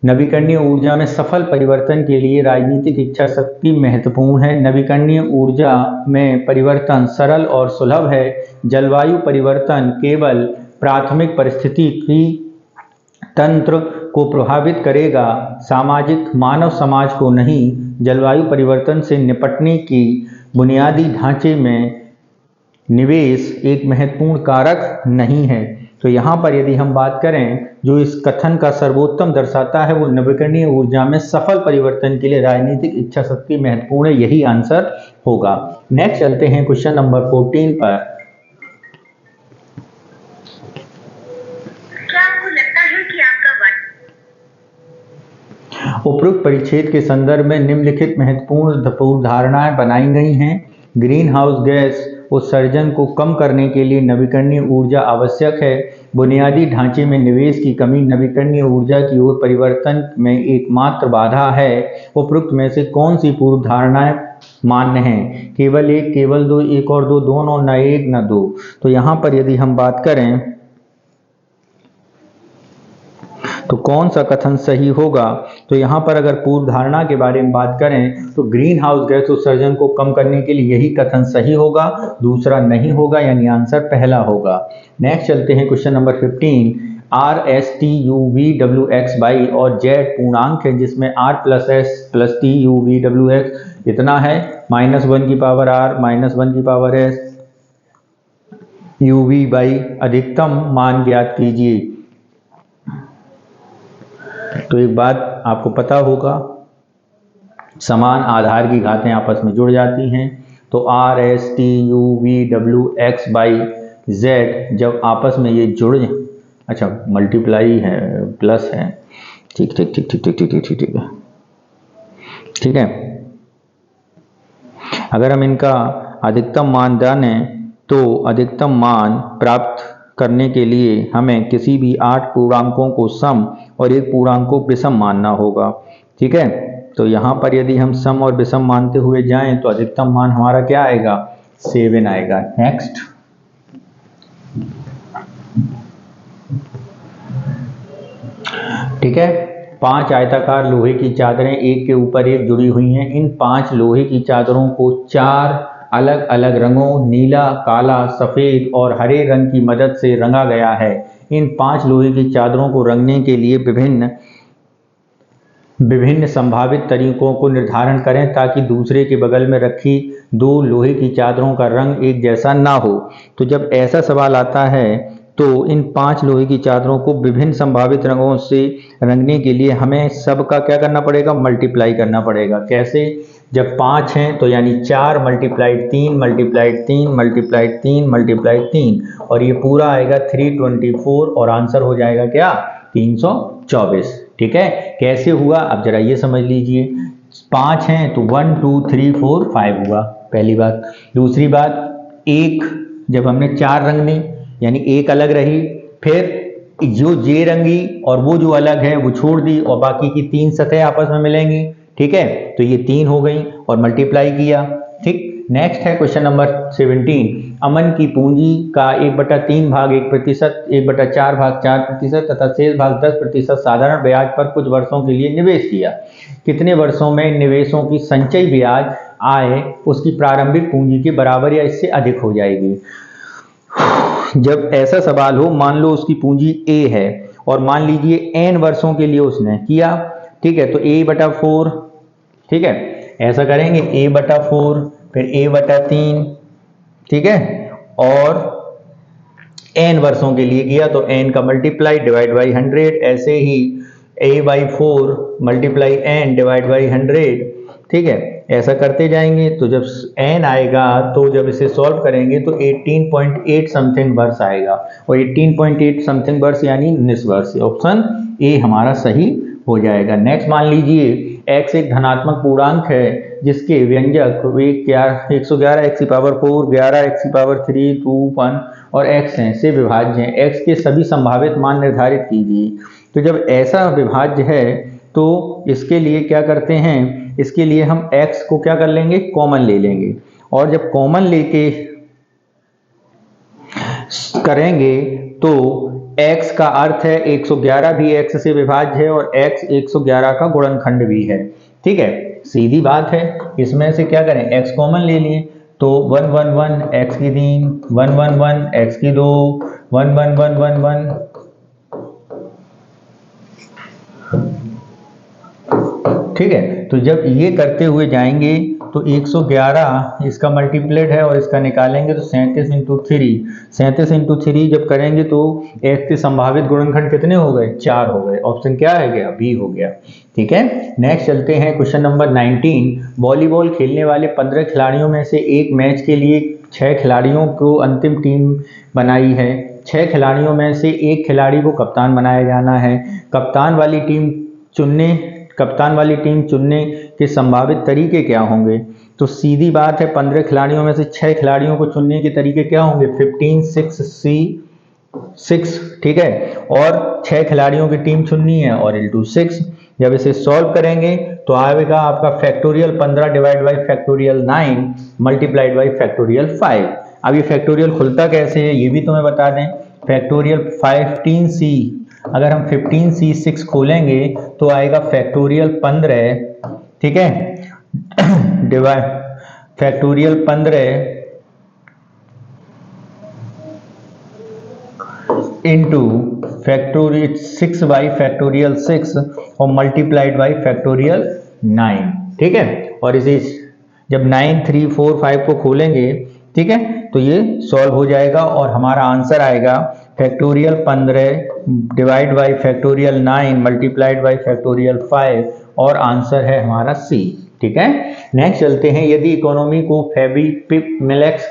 नवीकरणीय ऊर्जा में सफल परिवर्तन के लिए राजनीतिक इच्छा शक्ति महत्वपूर्ण है। नवीकरणीय ऊर्जा में परिवर्तन सरल और सुलभ है। जलवायु परिवर्तन केवल प्राथमिक परिस्थितिकी तंत्र को प्रभावित करेगा, सामाजिक मानव समाज को नहीं। जलवायु परिवर्तन से निपटने की बुनियादी ढांचे में निवेश एक महत्वपूर्ण कारक नहीं है। तो यहाँ पर यदि हम बात करें, जो इस कथन का सर्वोत्तम दर्शाता है वो नवीकरणीय ऊर्जा में सफल परिवर्तन के लिए राजनीतिक इच्छा शक्ति महत्वपूर्ण है, यही आंसर होगा। नेक्स्ट चलते हैं क्वेश्चन नंबर 14 पर। क्या आपको लगता है कि आपका उपरोक्त परिच्छेद के संदर्भ में निम्नलिखित महत्वपूर्ण पूर्व धारणाएं बनाई गई हैं। ग्रीन हाउस गैस उत्सर्जन को कम करने के लिए नवीकरणीय ऊर्जा आवश्यक है। बुनियादी ढांचे में निवेश की कमी नवीकरणीय ऊर्जा की ओर परिवर्तन में एकमात्र बाधा है। उपरोक्त में से कौन सी पूर्व धारणाएं मान्य हैं? केवल एक, केवल दो, एक और दो, दोनों, न एक न दो। तो यहाँ पर यदि हम बात करें तो कौन सा कथन सही होगा? तो यहाँ पर अगर पूर्व धारणा के बारे में बात करें तो ग्रीन हाउस गैस उत्सर्जन को कम करने के लिए यही कथन सही होगा, दूसरा नहीं होगा, यानी आंसर पहला होगा। नेक्स्ट चलते हैं question number 15। R S T U V W X y और Z पूर्णांक है, जिसमें R + S + T U V W X इतना है, -1 की पावर R -1 की power S U V by अधिकतम मान ज्ञात कीजिए। तो एक बात आपको पता होगा, समान आधार की घातें आपस में जुड़ जाती हैं। तो R S T U V W X by Z जब आपस में ये जुड़, अच्छा मल्टीप्लाई है, प्लस है, ठीक ठीक ठीक ठीक ठीक ठीक ठीक ठीक है, ठीक है। अगर हम इनका अधिकतम मान जानें तो अधिकतम मान प्राप्त करने के लिए हमें किसी भी 8 पूर्णांकों को सम और एक पूर्णांक को विषम मानना होगा, ठीक है। तो यहाँ पर यदि हम सम और विषम मानते हुए जाएं तो अधिकतम मान हमारा क्या आएगा? 7 आएगा। नेक्स्ट, ठीक है। 5 आयताकार लोहे की चादरें एक के ऊपर एक जुड़ी हुई हैं। इन 5 लोहे की चादरों को 4 अलग अलग रंगों नीला, काला, सफ़ेद और हरे रंग की मदद से रंगा गया है। इन 5 लोहे की चादरों को रंगने के लिए विभिन्न संभावित तरीकों को निर्धारण करें ताकि दूसरे के बगल में रखी 2 लोहे की चादरों का रंग एक जैसा ना हो। तो जब ऐसा सवाल आता है तो इन 5 लोहे की चादरों को विभिन्न संभावित रंगों से रंगने के लिए हमें सबका क्या करना पड़ेगा? मल्टीप्लाई करना पड़ेगा। कैसे? जब 5 हैं तो यानी 4 मल्टीप्लाइड 3 मल्टीप्लाइड 3 मल्टीप्लाइड 3 मल्टीप्लाइड 3 और ये पूरा आएगा 324 और आंसर हो जाएगा क्या 324। ठीक है, कैसे हुआ अब जरा ये समझ लीजिए। 5 हैं तो 1 2 3 4 5 हुआ, पहली बात। दूसरी बात, एक जब हमने 4 रंग दी यानी एक अलग रही, फिर जो जे रंगी और वो जो अलग है वो छोड़ दी और बाकी की 3 सतह आपस में मिलेंगी। ठीक है, तो ये 3 हो गई और मल्टीप्लाई किया। ठीक, नेक्स्ट है क्वेश्चन नंबर 17। अमन की पूंजी का 1/3 भाग 1%, 1/4 भाग 4% तथा शेष भाग 10% साधारण ब्याज पर कुछ वर्षों के लिए निवेश किया। कितने वर्षों में निवेशों की संचयी ब्याज आय उसकी प्रारंभिक पूंजी के बराबर या इससे अधिक हो जाएगी। जब ऐसा सवाल हो, मान लो उसकी पूंजी ए है और मान लीजिए n वर्षों के लिए उसने किया। ठीक है, तो a/4, ठीक है, ऐसा करेंगे a/4 फिर a/3, ठीक है, और n वर्षों के लिए किया तो n का मल्टीप्लाई डिवाइड बाई 100, ऐसे ही a/4 multiply n divide by 100। ठीक है, ऐसा करते जाएंगे तो जब n आएगा तो जब इसे सॉल्व करेंगे तो 18.8 समथिंग वर्ष आएगा और 18.8 समथिंग वर्ष यानी 19 वर्ष। ऑप्शन ए हमारा सही हो जाएगा। नेक्स्ट मान लीजिए x एक धनात्मक पूर्णांक है जिसके व्यंजक 111 x की पावर 4, 11 x की पावर 3, 2, 1 और x हैं से विभाज्य हैं। x के सभी संभावित मान निर्धारित कीजिए। तो जब ऐसा विभाज्य है तो इसके लिए क्या करते हैं, इसके लिए हम x को क्या कर लेंगे, कॉमन ले लेंगे और जब कॉमन लेके करेंगे तो x का अर्थ है 111 भी x से विभाज्य है और x 111 का गुणनखंड भी है। ठीक है, सीधी बात है, इसमें से क्या करें, x कॉमन ले लिए तो 1 1 1 x की 3, 1 1 1 x की 2, 1 1 1 1 1। ठीक है, तो जब ये करते हुए जाएंगे तो 111 इसका मल्टीप्लेट है और इसका निकालेंगे तो 37 इंटू 3 जब करेंगे तो x के संभावित गुणनखंड कितने हो गए, 4 हो गए। ऑप्शन क्या है गया, बी हो गया। ठीक है, नेक्स्ट चलते हैं क्वेश्चन नंबर 19। वॉलीबॉल खेलने वाले 15 खिलाड़ियों में से एक मैच के लिए 6 खिलाड़ियों को अंतिम टीम बनाई है। 6 खिलाड़ियों में से एक खिलाड़ी को कप्तान बनाया जाना है। कप्तान वाली टीम चुनने के संभावित तरीके क्या होंगे। तो सीधी बात है, 15 खिलाड़ियों में से 6 खिलाड़ियों को चुनने के तरीके क्या होंगे, 15 6 6। ठीक है, और 6 खिलाड़ियों की टीम चुननी है और इंटू 6। जब इसे सॉल्व करेंगे तो आएगा आपका factorial 15 divide by factorial 9 multiplied by factorial 5। अब ये फैक्टोरियल खुलता कैसे है ये भी तुम्हें बता दें। फैक्टोरियल 15c, अगर हम 15c6 खोलेंगे तो आएगा फैक्टोरियल 15, ठीक है, divide factorial 15 into factorial 6 by factorial 6 और मल्टीप्लाइड बाई फैक्टोरियल 9। ठीक है, और इसे जब 9 3 4 5 को खोलेंगे, ठीक है, तो ये सॉल्व हो जाएगा और हमारा आंसर आएगा factorial 15 divide by factorial 9 multiplied by factorial 5 और आंसर है हमारा सी। ठीक है, नेक्स्ट चलते हैं। यदि इकोनॉमी को फेविपिक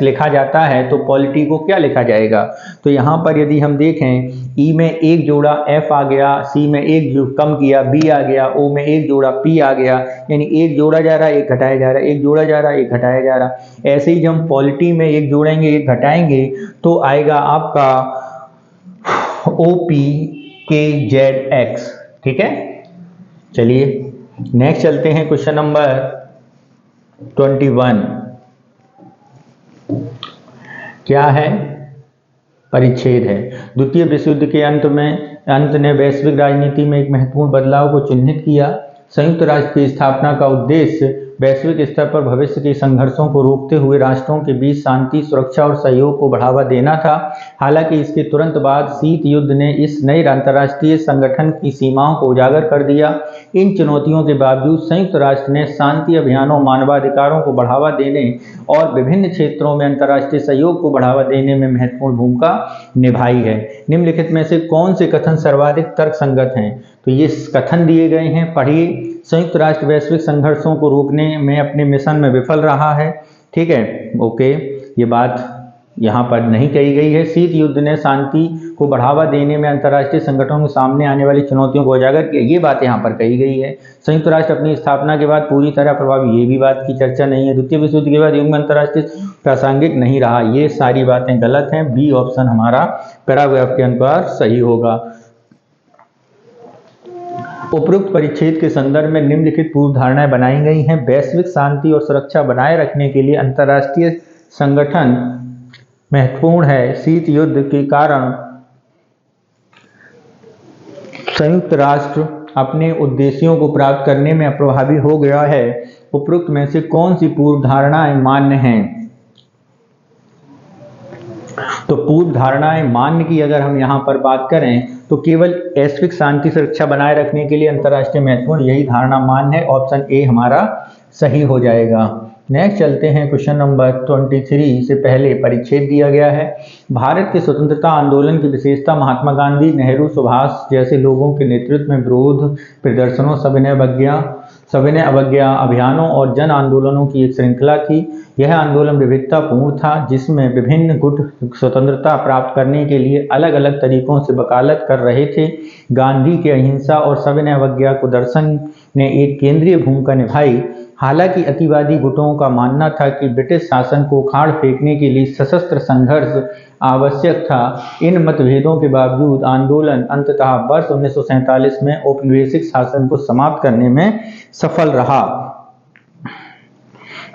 लिखा जाता है तो पॉलिटी को क्या लिखा जाएगा। तो यहाँ पर यदि हम देखें, ई में एक जोड़ा एफ आ गया, सी में एक जो कम किया बी आ गया, ओ में एक जोड़ा पी आ गया, यानी एक जोड़ा जा रहा है एक घटाया जा रहा है, एक जोड़ा जा रहा है एक घटाया जा रहा है। ऐसे ही जब हम पॉलिटी में एक जोड़ेंगे एक घटाएंगे तो आएगा आपका OPKZX। ठीक है, चलिए नेक्स्ट चलते हैं क्वेश्चन नंबर 21। क्या है, परिच्छेद है। द्वितीय विश्व युद्ध के अंत ने वैश्विक राजनीति में एक महत्वपूर्ण बदलाव को चिन्हित किया। संयुक्त राष्ट्र की स्थापना का उद्देश्य वैश्विक स्तर पर भविष्य के संघर्षों को रोकते हुए राष्ट्रों के बीच शांति, सुरक्षा और सहयोग को बढ़ावा देना था। हालांकि इसके तुरंत बाद शीत युद्ध ने इस नए अंतर्राष्ट्रीय संगठन की सीमाओं को उजागर कर दिया। इन चुनौतियों के बावजूद संयुक्त राष्ट्र ने शांति अभियानों, मानवाधिकारों को बढ़ावा देने और विभिन्न क्षेत्रों में अंतर्राष्ट्रीय सहयोग को बढ़ावा देने में महत्वपूर्ण भूमिका निभाई है। निम्नलिखित में से कौन से कथन सर्वाधिक तर्कसंगत हैं। तो ये कथन दिए गए हैं, पढ़िए। संयुक्त राष्ट्र वैश्विक संघर्षों को रोकने में अपने मिशन में विफल रहा है, ठीक है, ओके, ये बात यहाँ पर नहीं कही गई है। शीत युद्ध ने शांति को बढ़ावा देने में अंतर्राष्ट्रीय संगठनों के सामने आने वाली चुनौतियों को उजागर किया, ये बात यहाँ पर कही गई है। संयुक्त राष्ट्र अपनी स्थापना के बाद पूरी तरह प्रभावी, ये भी बात की चर्चा नहीं है। द्वितीय विश्व युद्ध के बाद युग में अंतर्राष्ट्रीय प्रासंगिक नहीं रहा, ये सारी बातें गलत हैं। बी ऑप्शन हमारा पैराग्राफ के अनुसार सही होगा। उपरोक्त परिच्छेद के संदर्भ में निम्नलिखित पूर्व धारणाएं बनाई गई हैं। वैश्विक शांति और सुरक्षा बनाए रखने के लिए अंतर्राष्ट्रीय संगठन महत्वपूर्ण है। शीत युद्ध के कारण संयुक्त राष्ट्र अपने उद्देश्यों को प्राप्त करने में अप्रभावी हो गया है। उपरोक्त में से कौन सी पूर्व धारणाएं मान्य हैं? तो पूर्व धारणाएं मान्य की अगर हम यहाँ पर बात करें तो केवल वैश्विक शांति सुरक्षा बनाए रखने के लिए अंतर्राष्ट्रीय महत्वपूर्ण, यही धारणा मान्य है। ऑप्शन ए हमारा सही हो जाएगा। नेक्स्ट चलते हैं क्वेश्चन नंबर 23 से पहले परिच्छेद दिया गया है। भारत के स्वतंत्रता आंदोलन की विशेषता महात्मा गांधी, नेहरू, सुभाष जैसे लोगों के नेतृत्व में विरोध प्रदर्शनों, सविनय अवज्ञा अभियानों और जन आंदोलनों की एक श्रृंखला थी। यह आंदोलन विविधतापूर्ण था, जिसमें विभिन्न गुट स्वतंत्रता प्राप्त करने के लिए अलग अलग तरीकों से वकालत कर रहे थे। गांधी के अहिंसा और सविनय अवज्ञा को दर्शन ने एक केंद्रीय भूमिका निभाई। हालांकि अतिवादी गुटों का मानना था कि ब्रिटिश शासन को उखाड़ फेंकने के लिए सशस्त्र संघर्ष आवश्यक था। इन मतभेदों के बावजूद आंदोलन अंततः वर्ष 1947 में औपनिवेशिक शासन को समाप्त करने में सफल रहा।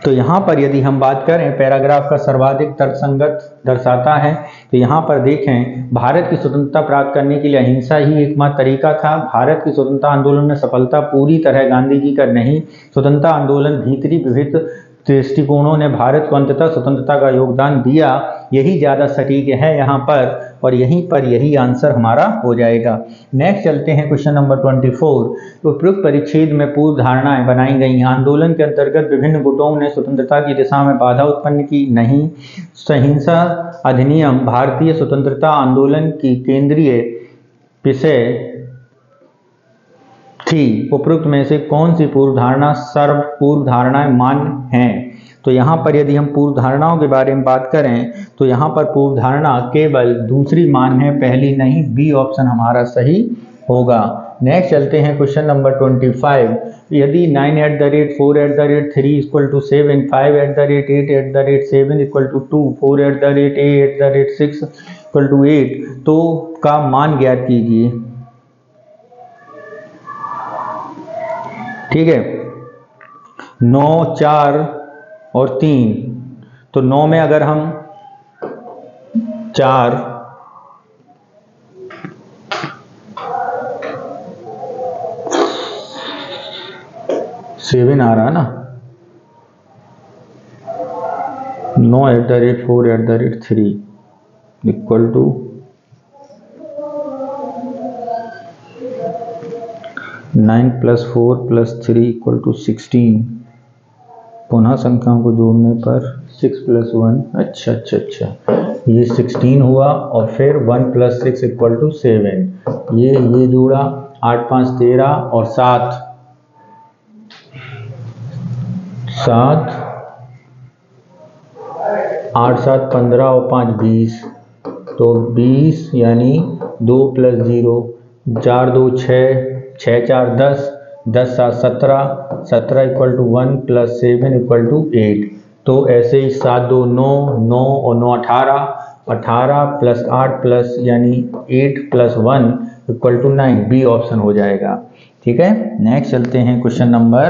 तो यहाँ पर यदि हम बात करें, पैराग्राफ का सर्वाधिक तर्कसंगत दर्शाता है। तो यहाँ पर देखें, भारत की स्वतंत्रता प्राप्त करने के लिए अहिंसा ही एकमात्र तरीका था। भारत की स्वतंत्रता आंदोलन में सफलता पूरी तरह गांधी जी का नहीं, स्वतंत्रता आंदोलन भीतरी विविध दृष्टिकोणों ने भारत को अंततः स्वतंत्रता का योगदान दिया। यही ज़्यादा सटीक है यहाँ पर, और यहीं पर यही आंसर हमारा हो जाएगा। नेक्स्ट चलते हैं क्वेश्चन नंबर 24। तो उपरोक्त परिच्छेद में पूर्व धारणाएं बनाई गई हैं। आंदोलन के अंतर्गत विभिन्न गुटों ने स्वतंत्रता की दिशा में बाधा उत्पन्न की नहीं। सहिंसा अधिनियम भारतीय स्वतंत्रता आंदोलन की केंद्रीय विषय थी। उपरोक्त में से कौन सी पूर्व धारणा पूर्व धारणाएं मान्य हैं? तो यहाँ पर यदि हम पूर्व धारणाओं के बारे में बात करें तो यहाँ पर पूर्व धारणा केवल दूसरी मान्य है, पहली नहीं। बी ऑप्शन हमारा सही होगा। नेक्स्ट चलते हैं क्वेश्चन नंबर 25। यदि 9@4@3 = 7, 5@8@7 = 2, 4@8@6 = 8 तो का मान ज्ञात कीजिए। ठीक है, 9, 4 और 3। तो 9 में अगर हम 4 7 आ रहा है ना, 9@4@3 = 9 + 4 + 3 = 16। पुनः संख्याओं को जोड़ने पर 6 + 1, अच्छा, ये 16 हुआ, और फिर 1 + 6 = 7। ये जोड़ा, 8 × 5 = 13 और 7 8 × 7 = 15 और 5 = 20। तो 20 यानी 2 + 0, 4 × 2 = 6, 6 × 4 = 10, 10 × 7 = 17, 17 = 1 + 7 = 8। तो ऐसे ही 7 × 2 = 9, 9 और 9 = 18, 18 + 8 + यानी 8 + 1 = 9। बी ऑप्शन हो जाएगा। ठीक है, नेक्स्ट चलते हैं क्वेश्चन नंबर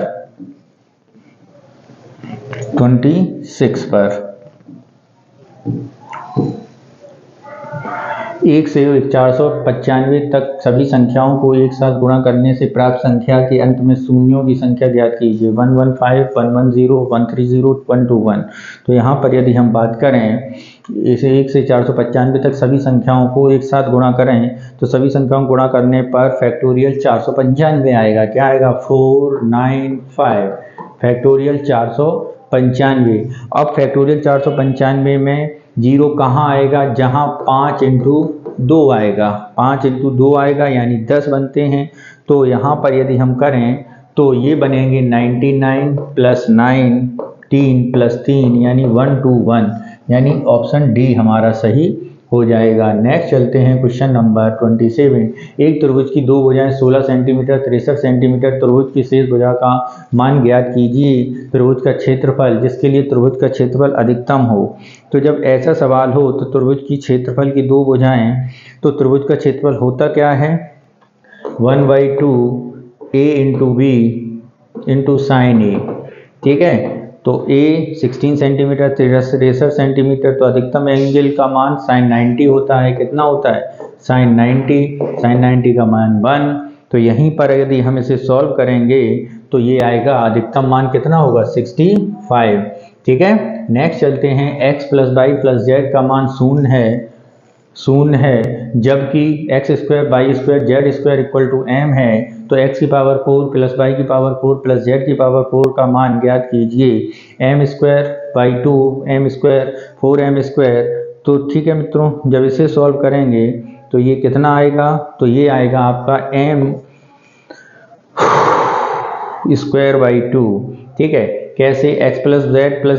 26 पर। 1 से 495 तक सभी संख्याओं को एक साथ गुणा करने से प्राप्त संख्या के अंत में शून्यों की संख्या ज्ञात कीजिए। 115, 110, 130, 121। तो यहाँ पर यदि हम बात करें, इसे 1 से 495 तक सभी संख्याओं को एक साथ गुणा करें तो सभी संख्याओं को गुणा करने पर फैक्टोरियल 495 आएगा। क्या आएगा? 495 फैक्टोरियल 495। अब फैक्टोरियल 495 में जीरो कहाँ आएगा, जहाँ 5 इंटू 2 आएगा, 5 इंटू 2 आएगा यानी 10 बनते हैं। तो यहाँ पर यदि हम करें तो ये बनेंगे 99 प्लस 19 प्लस 3 यानी 121, यानी ऑप्शन डी हमारा सही हो जाएगा। नेक्स्ट चलते हैं क्वेश्चन नंबर 27। एक त्रिभुज की दो भुजाएं 16 सेंटीमीटर 63 सेंटीमीटर, त्रिभुज की शेष भुजा का मान ज्ञात कीजिए। त्रिभुज का क्षेत्रफल, जिसके लिए त्रिभुज का क्षेत्रफल अधिकतम हो। तो जब ऐसा सवाल हो तो त्रिभुज की क्षेत्रफल की दो भुजाएं, तो त्रिभुज का क्षेत्रफल होता क्या है, 1/2 a into B into sine A. ठीक है, तो a 16 सेंटीमीटर 63 सेंटीमीटर, तो अधिकतम एंगल का मान साइन 90 होता है। कितना होता है, साइन 90 का मान 1। तो यहीं पर यदि हम इसे सॉल्व करेंगे तो ये आएगा, अधिकतम मान कितना होगा, 65। ठीक है, नेक्स्ट चलते हैं। x plus Y plus Z का मान शून्य है, जबकि X square Y square Z square equal to M है। तो x की पावर 4 प्लस वाई की पावर 4 प्लस जेड की पावर 4 का मान ज्ञात कीजिए। M square by 2 M square 4m square. तो ठीक है मित्रों, जब इसे सॉल्व करेंगे तो ये कितना आएगा, तो ये आएगा आपका m स्क्वायर बाई 2। ठीक है, कैसे, x प्लस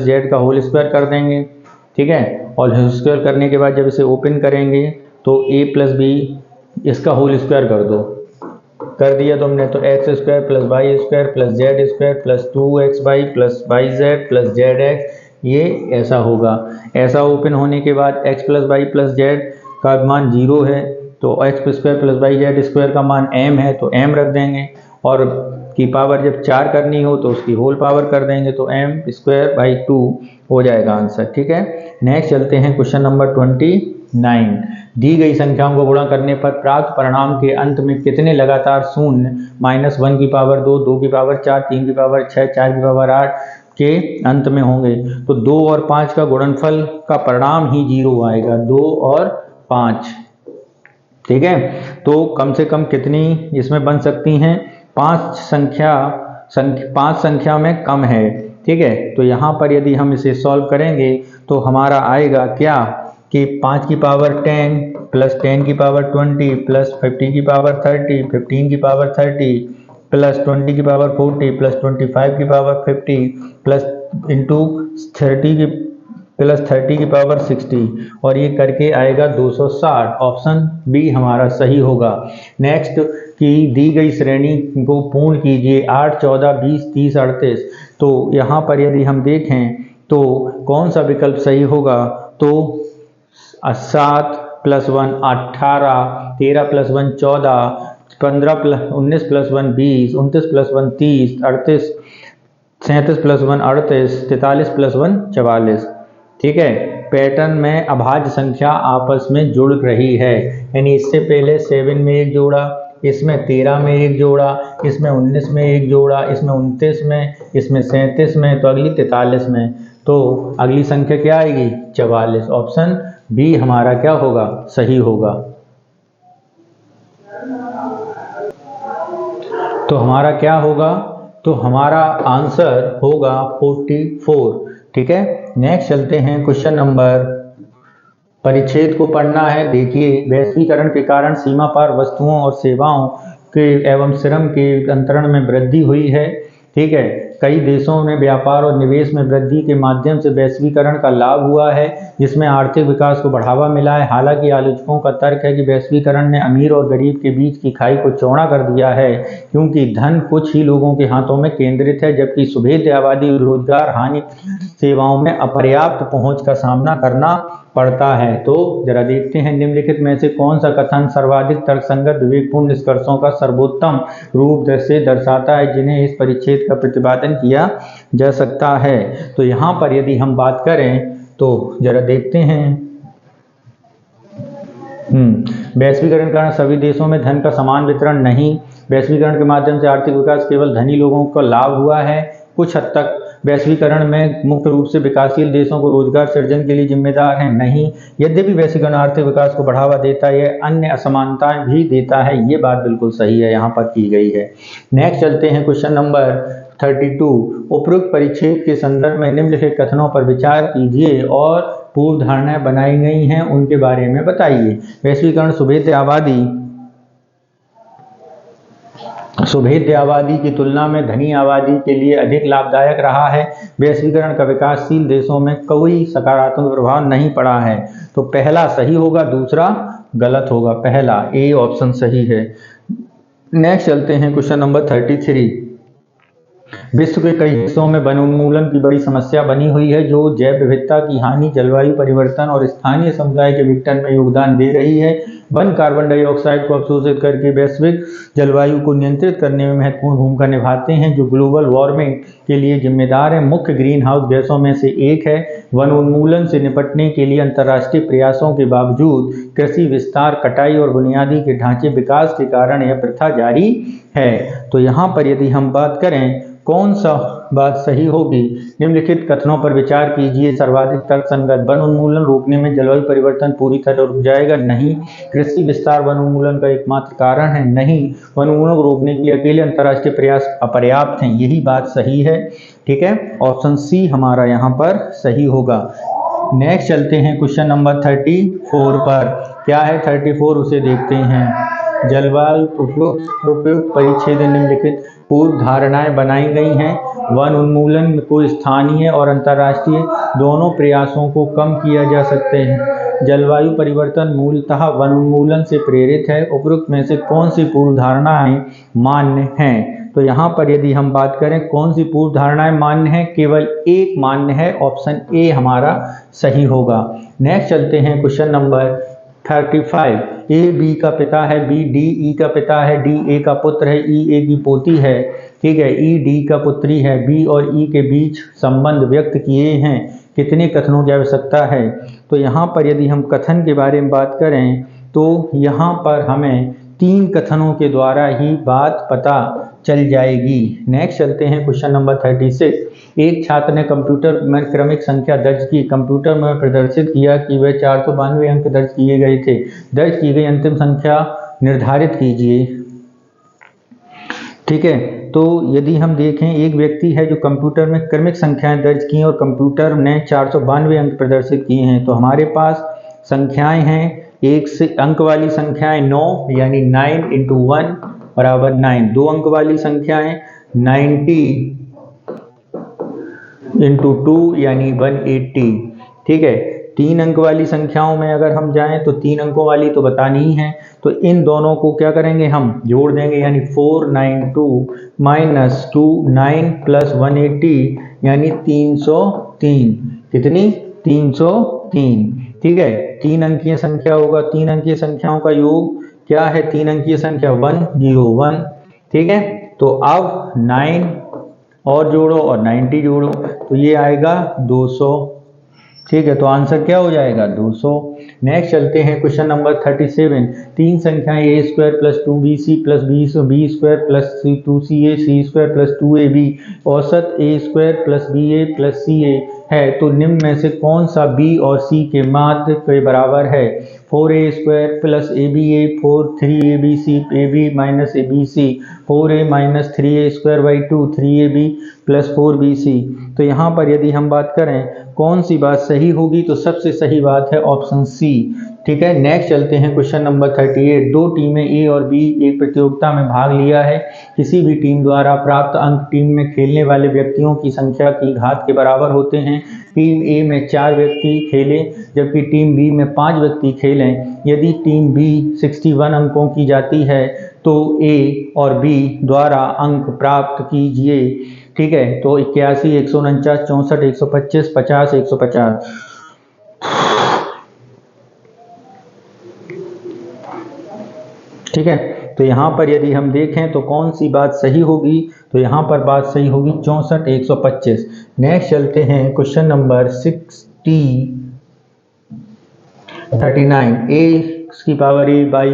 जेड का होल स्क्वायर कर देंगे। ठीक है, और स्क्वायर करने के बाद जब इसे ओपन करेंगे तो a प्लस बी इसका होल स्क्वायर कर दो, कर दिया तुमने। तो X square plus Y square plus Z square plus 2x Y plus Y Z plus Z X, ये ऐसा होगा। ऐसा ओपन होने के बाद x plus Y plus Z का मान 0 है, तो x square plus Y Z square का मान m है, तो m रख देंगे। और की पावर जब 4 करनी हो तो उसकी होल पावर कर देंगे, तो m स्क्वायर बाई 2 हो जाएगा आंसर। ठीक है, नेक्स्ट चलते हैं क्वेश्चन नंबर 29। दी गई संख्याओं को गुणा करने पर प्राप्त परिणाम के अंत में कितने लगातार शून्य -1 की पावर 2 2 की पावर 4 3 की पावर 6 4 की पावर 8 के अंत में होंगे। तो 2 और 5 का गुणनफल का परिणाम ही 0 आएगा, 2 और 5। ठीक है, तो कम से कम कितनी इसमें बन सकती हैं, 5 संख्या में कम है। ठीक है, तो यहाँ पर यदि हम इसे सॉल्व करेंगे तो हमारा आएगा क्या, कि 5 की पावर 10 प्लस 10 की पावर 20 प्लस 50 की पावर 30 15 की पावर 30 प्लस 20 की पावर 40 प्लस 25 की पावर 50 प्लस इंटू 30 की पावर 60, और ये करके आएगा 260। ऑप्शन बी हमारा सही होगा। नेक्स्ट, कि दी गई श्रेणी को पूर्ण कीजिए 8 14 20 30 38। तो यहाँ पर यदि हम देखें तो कौन सा विकल्प सही होगा, तो 7 plus 1 18 13 plus 1 14 15 plus 19 plus 1 20 29 plus 1 30 38 37 plus 1 38 43 plus 1 44। ठीक है, पैटर्न में अभाज्य संख्या आपस में जुड़ रही है, यानी इससे पहले 7 में एक जोड़ा, इसमें 13 में एक जोड़ा, इसमें 19 में एक जोड़ा, इसमें 29 में, इसमें 37 में, तो अगली 43 में। तो अगली संख्या क्या आएगी, 44। ऑप्शन बी हमारा क्या होगा, सही होगा। तो हमारा क्या होगा, तो हमारा आंसर होगा 44। ठीक है, नेक्स्ट चलते हैं क्वेश्चन नंबर, परिच्छेद को पढ़ना है। देखिए, वैश्वीकरण के कारण सीमा पार वस्तुओं और सेवाओं के एवं श्रम के अंतरण में वृद्धि हुई है। ठीक है, कई देशों में व्यापार और निवेश में वृद्धि के माध्यम से वैश्वीकरण का लाभ हुआ है, जिसमें आर्थिक विकास को बढ़ावा मिला है। हालांकि आलोचकों का तर्क है कि वैश्वीकरण ने अमीर और गरीब के बीच की खाई को चौड़ा कर दिया है, क्योंकि धन कुछ ही लोगों के हाथों में केंद्रित है, जबकि सुभेद्य आबादी रोजगार हानि सेवाओं में अपर्याप्त पहुंच का सामना करना पड़ता है। तो जरा देखते हैं, निम्नलिखित में से कौन सा कथन सर्वाधिक तर्कसंगत विवेकपूर्ण निष्कर्षों का सर्वोत्तम रूप से दर्शाता है, जिन्हें इस परिच्छेद का प्रतिपादन किया जा सकता है। तो यहाँ पर यदि हम बात करें तो जरा देखते हैं, वैश्वीकरण के कारण सभी देशों में धन का समान वितरण नहीं। वैश्वीकरण के माध्यम से आर्थिक विकास केवल धनी लोगों को लाभ हुआ है। कुछ हद तक वैश्वीकरण में मुख्य रूप से विकासशील देशों को रोजगार सृजन के लिए जिम्मेदार है नहीं। यद्यपि वैश्वीकरण आर्थिक विकास को बढ़ावा देता है, यह अन्य असमानताएं भी देता है। ये बात बिल्कुल सही है, यहाँ पर की गई है। नेक्स्ट चलते हैं क्वेश्चन नंबर 32 उपरोक्त परिच्छेद के संदर्भ में निम्नलिखित कथनों पर विचार कीजिए और पूर्व धारणाएं बनाई गई हैं उनके बारे में बताइए। वैश्वीकरण सुभेद्य आबादी की तुलना में धनी आबादी के लिए अधिक लाभदायक रहा है। वैश्वीकरण का विकासशील देशों में कोई सकारात्मक प्रभाव नहीं पड़ा है। तो पहला सही होगा, दूसरा गलत होगा। पहला ए ऑप्शन सही है। नेक्स्ट चलते हैं क्वेश्चन नंबर 33। विश्व के कई हिस्सों में वन उन्मूलन की बड़ी समस्या बनी हुई है, जो जैव विविधता की हानि, जलवायु परिवर्तन और स्थानीय समुदाय के विघटन में योगदान दे रही है। वन कार्बन डाइऑक्साइड को अवशोषित करके वैश्विक जलवायु को नियंत्रित करने में महत्वपूर्ण भूमिका निभाते हैं, जो ग्लोबल वार्मिंग के लिए जिम्मेदार है। मुख्य ग्रीन हाउस गैसों में से एक है। वन उन्मूलन से निपटने के लिए अंतर्राष्ट्रीय प्रयासों के बावजूद कृषि विस्तार, कटाई और बुनियादी के ढांचे विकास के कारण यह प्रथा जारी है। तो यहाँ पर यदि हम बात करें कौन सा बात सही होगी, निम्नलिखित कथनों पर विचार कीजिए। सर्वाधिक तर्कसंगत, वन उन्मूलन रोकने में जलवायु परिवर्तन पूरी तरह रुक जाएगा, नहीं। कृषि विस्तार वन उन्मूलन का एकमात्र कारण है, नहीं। वन उन्मूलन को रोकने के लिए अकेले अंतर्राष्ट्रीय प्रयास अपर्याप्त हैं, यही बात सही है। ठीक है, ऑप्शन सी हमारा यहाँ पर सही होगा। नेक्स्ट चलते हैं क्वेश्चन नंबर 34 पर। क्या है 34, उसे देखते हैं। जलवायु उपयुक्त परिच्छेद निम्नलिखित पूर्व धारणाएं बनाई गई हैं। वन उन्मूलन को स्थानीय और अंतर्राष्ट्रीय दोनों प्रयासों को कम किया जा सकते हैं। जलवायु परिवर्तन मूलतः वन उन्मूलन से प्रेरित है। उपरोक्त में से कौन सी पूर्व धारणाएं मान्य हैं? तो यहाँ पर यदि हम बात करें कौन सी पूर्व धारणाएं मान्य हैं, केवल एक मान्य है, ऑप्शन ए हमारा सही होगा। नेक्स्ट चलते हैं क्वेश्चन नंबर 35। ए बी का पिता है, बी डी ई का पिता है, डी ए का पुत्र है, ई ए की पोती है। ठीक है, ई डी का पुत्री है। बी और ई के बीच संबंध व्यक्त किए हैं। कितने कथनों की आवश्यकता है? तो यहाँ पर यदि हम कथन के बारे में बात करें तो यहाँ पर हमें 3 कथनों के द्वारा ही बात पता चल जाएगी। नेक्स्ट चलते हैं क्वेश्चन नंबर 36। एक छात्र ने कंप्यूटर में क्रमिक संख्या दर्ज की। कंप्यूटर में प्रदर्शित किया कि वह 492 अंक दर्ज किए गए थे। दर्ज की गई अंतिम संख्या निर्धारित कीजिए। ठीक है, तो यदि हम देखें एक व्यक्ति है जो कंप्यूटर में क्रमिक संख्याएं दर्ज की हैं और कंप्यूटर ने 492 अंक प्रदर्शित किए हैं। तो हमारे पास संख्याएं हैं, एक से अंक वाली संख्याएं 9 यानी 9 × 1 बराबर 9। 2 अंक वाली संख्याएं 90 × 2 यानी 180। ठीक है, 3 अंक वाली संख्याओं में अगर हम जाएं तो 3 अंकों वाली तो बतानी ही है, तो इन दोनों को क्या करेंगे, हम जोड़ देंगे यानी 492 - 2 9 + 180 यानी 303। कितनी? 303। ठीक है, 3 अंकीय संख्या होगा। 3 अंकीय संख्याओं का योग क्या है? 3 अंकीय संख्या 101। ठीक है, तो अब 9 और जोड़ो और 90 जोड़ो तो ये आएगा 200। ठीक है, तो आंसर क्या हो जाएगा? 200। नेक्स्ट चलते हैं क्वेश्चन नंबर 37। 3 संख्याएं a² + 2bc + b² + 2ca c² + 2ab औसत a² + ba + ca है, तो निम्न में से कौन सा b और c के माध्य के बराबर है? 4a² + aba 3abc ab - abc 4a - 3a² 3ab + 4bc। तो यहाँ पर यदि हम बात करें कौन सी बात सही होगी, तो सबसे सही बात है ऑप्शन सी। ठीक है, नेक्स्ट चलते हैं क्वेश्चन नंबर 38। 2 टीमें ए और बी एक प्रतियोगिता में भाग लिया है। किसी भी टीम द्वारा प्राप्त अंक टीम में खेलने वाले व्यक्तियों की संख्या की घात के बराबर होते हैं। टीम ए में 4 व्यक्ति खेले जबकि टीम बी में 5 व्यक्ति खेलें। यदि टीम बी 61 अंकों की जाती है तो ए और बी द्वारा अंक प्राप्त कीजिए। ठीक है, तो 81 149 64 125 50 150। ठीक है, तो यहाँ पर यदि हम देखें तो कौन सी बात सही होगी, तो यहाँ पर बात सही होगी 64 125। नेक्स्ट चलते हैं क्वेश्चन नंबर 39।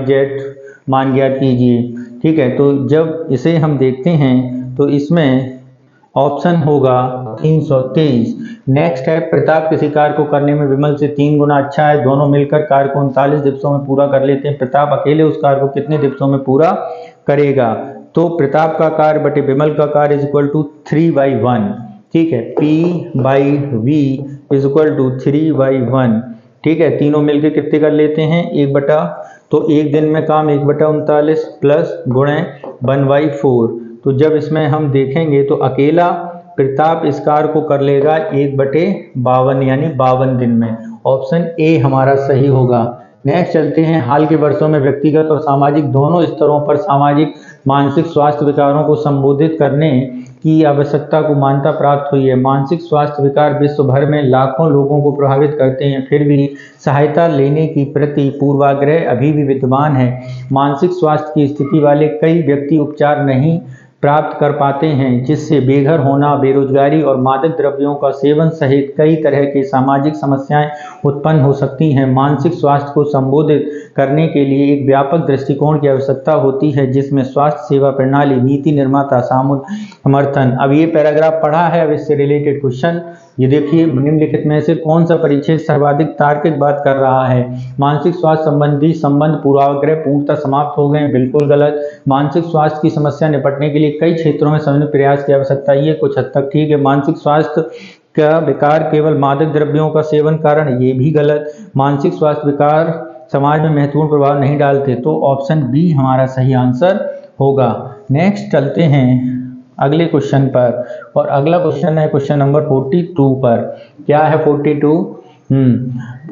a⁴ मान ज्ञात कीजिए। ठीक है, तो जब इसे हम देखते हैं तो इसमें ऑप्शन होगा 323। नेक्स्ट है प्रताप किसी कार्य को करने में विमल से 3 गुना अच्छा है। दोनों मिलकर कार्य को 39 दिवसों में पूरा कर लेते हैं। प्रताप अकेले उस कार्य को कितने दिवसों में पूरा करेगा? तो प्रताप का कार्य बटे विमल का कार्य इज इक्वल टू 3/1। ठीक है, P/V इज इक्वल टू 3/1। ठीक है, तीनों मिलके कितने कर लेते हैं, 1 तो एक दिन में काम 1/39 प्लस गुणे 1/4। तो जब इसमें हम देखेंगे तो अकेला प्रताप इस कार्य को कर लेगा 1/52 यानी 52 दिन में। ऑप्शन ए हमारा सही होगा। नेक्स्ट चलते हैं, हाल के वर्षों में व्यक्तिगत और सामाजिक दोनों स्तरों पर सामाजिक मानसिक स्वास्थ्य विकारों को संबोधित करने की आवश्यकता को मान्यता प्राप्त हुई है। मानसिक स्वास्थ्य विकार विश्व भर में लाखों लोगों को प्रभावित करते हैं, फिर भी सहायता लेने की प्रति पूर्वाग्रह अभी भी विद्यमान है। मानसिक स्वास्थ्य की स्थिति वाले कई व्यक्ति उपचार नहीं प्राप्त कर पाते हैं, जिससे बेघर होना, बेरोजगारी और मादक द्रव्यों का सेवन सहित कई तरह की सामाजिक समस्याएं उत्पन्न हो सकती हैं। मानसिक स्वास्थ्य को संबोधित करने के लिए एक व्यापक दृष्टिकोण की आवश्यकता होती है, जिसमें स्वास्थ्य सेवा प्रणाली, नीति निर्माता, समर्थन। अब ये पैराग्राफ पढ़ा है, अब इससे रिलेटेड क्वेश्चन ये देखिए, निम्नलिखित में से कौन सा परिच्छेद सर्वाधिक तार्किक बात कर रहा है। मानसिक स्वास्थ्य संबंधी संबंध पूर्वाग्रह पूर्णतः समाप्त हो गए, बिल्कुल गलत। मानसिक स्वास्थ्य की समस्या निपटने के लिए कई क्षेत्रों में समन्वित प्रयास की आवश्यकता, ये कुछ हद तक ठीक है। मानसिक स्वास्थ्य का विकार केवल मादक द्रव्यों का सेवन कारण, ये भी गलत। मानसिक स्वास्थ्य विकार समाज में महत्वपूर्ण प्रभाव नहीं डालते, तो ऑप्शन बी हमारा सही आंसर होगा। नेक्स्ट चलते हैं अगले क्वेश्चन पर, और अगला क्वेश्चन है क्वेश्चन नंबर 42 पर। क्या है 42?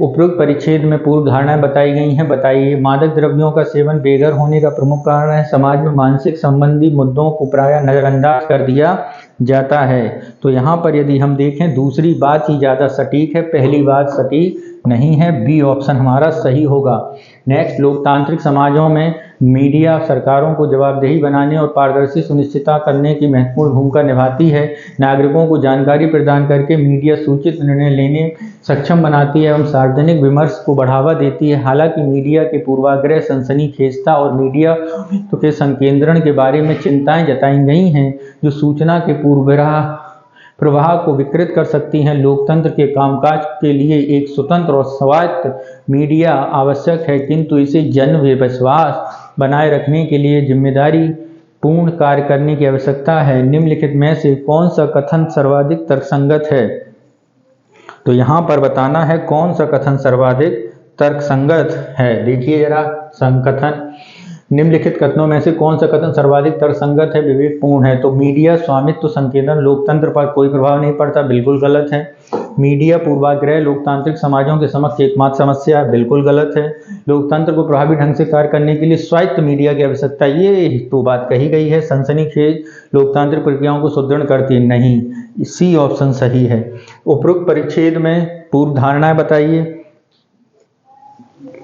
उपरोक्त परिच्छेद में पूर्व धारणाएं बताई गई हैं, बताइए। मादक द्रव्यों का सेवन बेघर होने का प्रमुख कारण है। समाज में मानसिक संबंधी मुद्दों को प्रायः नजरअंदाज कर दिया जाता है। तो यहाँ पर यदि हम देखें, दूसरी बात ही ज़्यादा सटीक है, पहली बात सटीक नहीं है। बी ऑप्शन हमारा सही होगा। नेक्स्ट, लोकतांत्रिक समाजों में मीडिया सरकारों को जवाबदेही बनाने और पारदर्शी सुनिश्चितता करने की महत्वपूर्ण भूमिका निभाती है। नागरिकों को जानकारी प्रदान करके मीडिया सूचित निर्णय लेने सक्षम बनाती है एवं सार्वजनिक विमर्श को बढ़ावा देती है। हालांकि मीडिया के पूर्वाग्रह, सनसनीखेजता और मीडिया के संकेंद्रण के बारे में चिंताएं जताई गई हैं, जो सूचना के प्रवाह को विकृत कर सकती हैं। लोकतंत्र के कामकाज के लिए एक स्वतंत्र और स्वायत्त मीडिया आवश्यक है, किंतु इसे जन विश्वास बनाए रखने के लिए जिम्मेदारी पूर्ण कार्य करने की आवश्यकता है। निम्नलिखित में से कौन सा कथन सर्वाधिक तर्कसंगत है? तो यहाँ पर बताना है कौन सा कथन सर्वाधिक तर्कसंगत है। देखिए जरा संकथन, निम्नलिखित कथनों में से कौन सा कथन सर्वाधिक तर्कसंगत है, विवेकपूर्ण है? तो मीडिया स्वामित्व संकेंद्रण लोकतंत्र पर कोई प्रभाव नहीं पड़ता, बिल्कुल गलत है। मीडिया पूर्वाग्रह लोकतांत्रिक समाजों के समक्ष एकमात्र समस्या है, बिल्कुल गलत है। लोकतंत्र को प्रभावी ढंग से कार्य करने के लिए स्वायत्त मीडिया की आवश्यकता, ये तो बात कही गई है। सनसनीखेज लोकतांत्रिक प्रक्रियाओं को सुदृढ़ करती नहीं, सी ऑप्शन सही है। उपरोक्त परिच्छेद में पूर्व धारणाएं बताइए।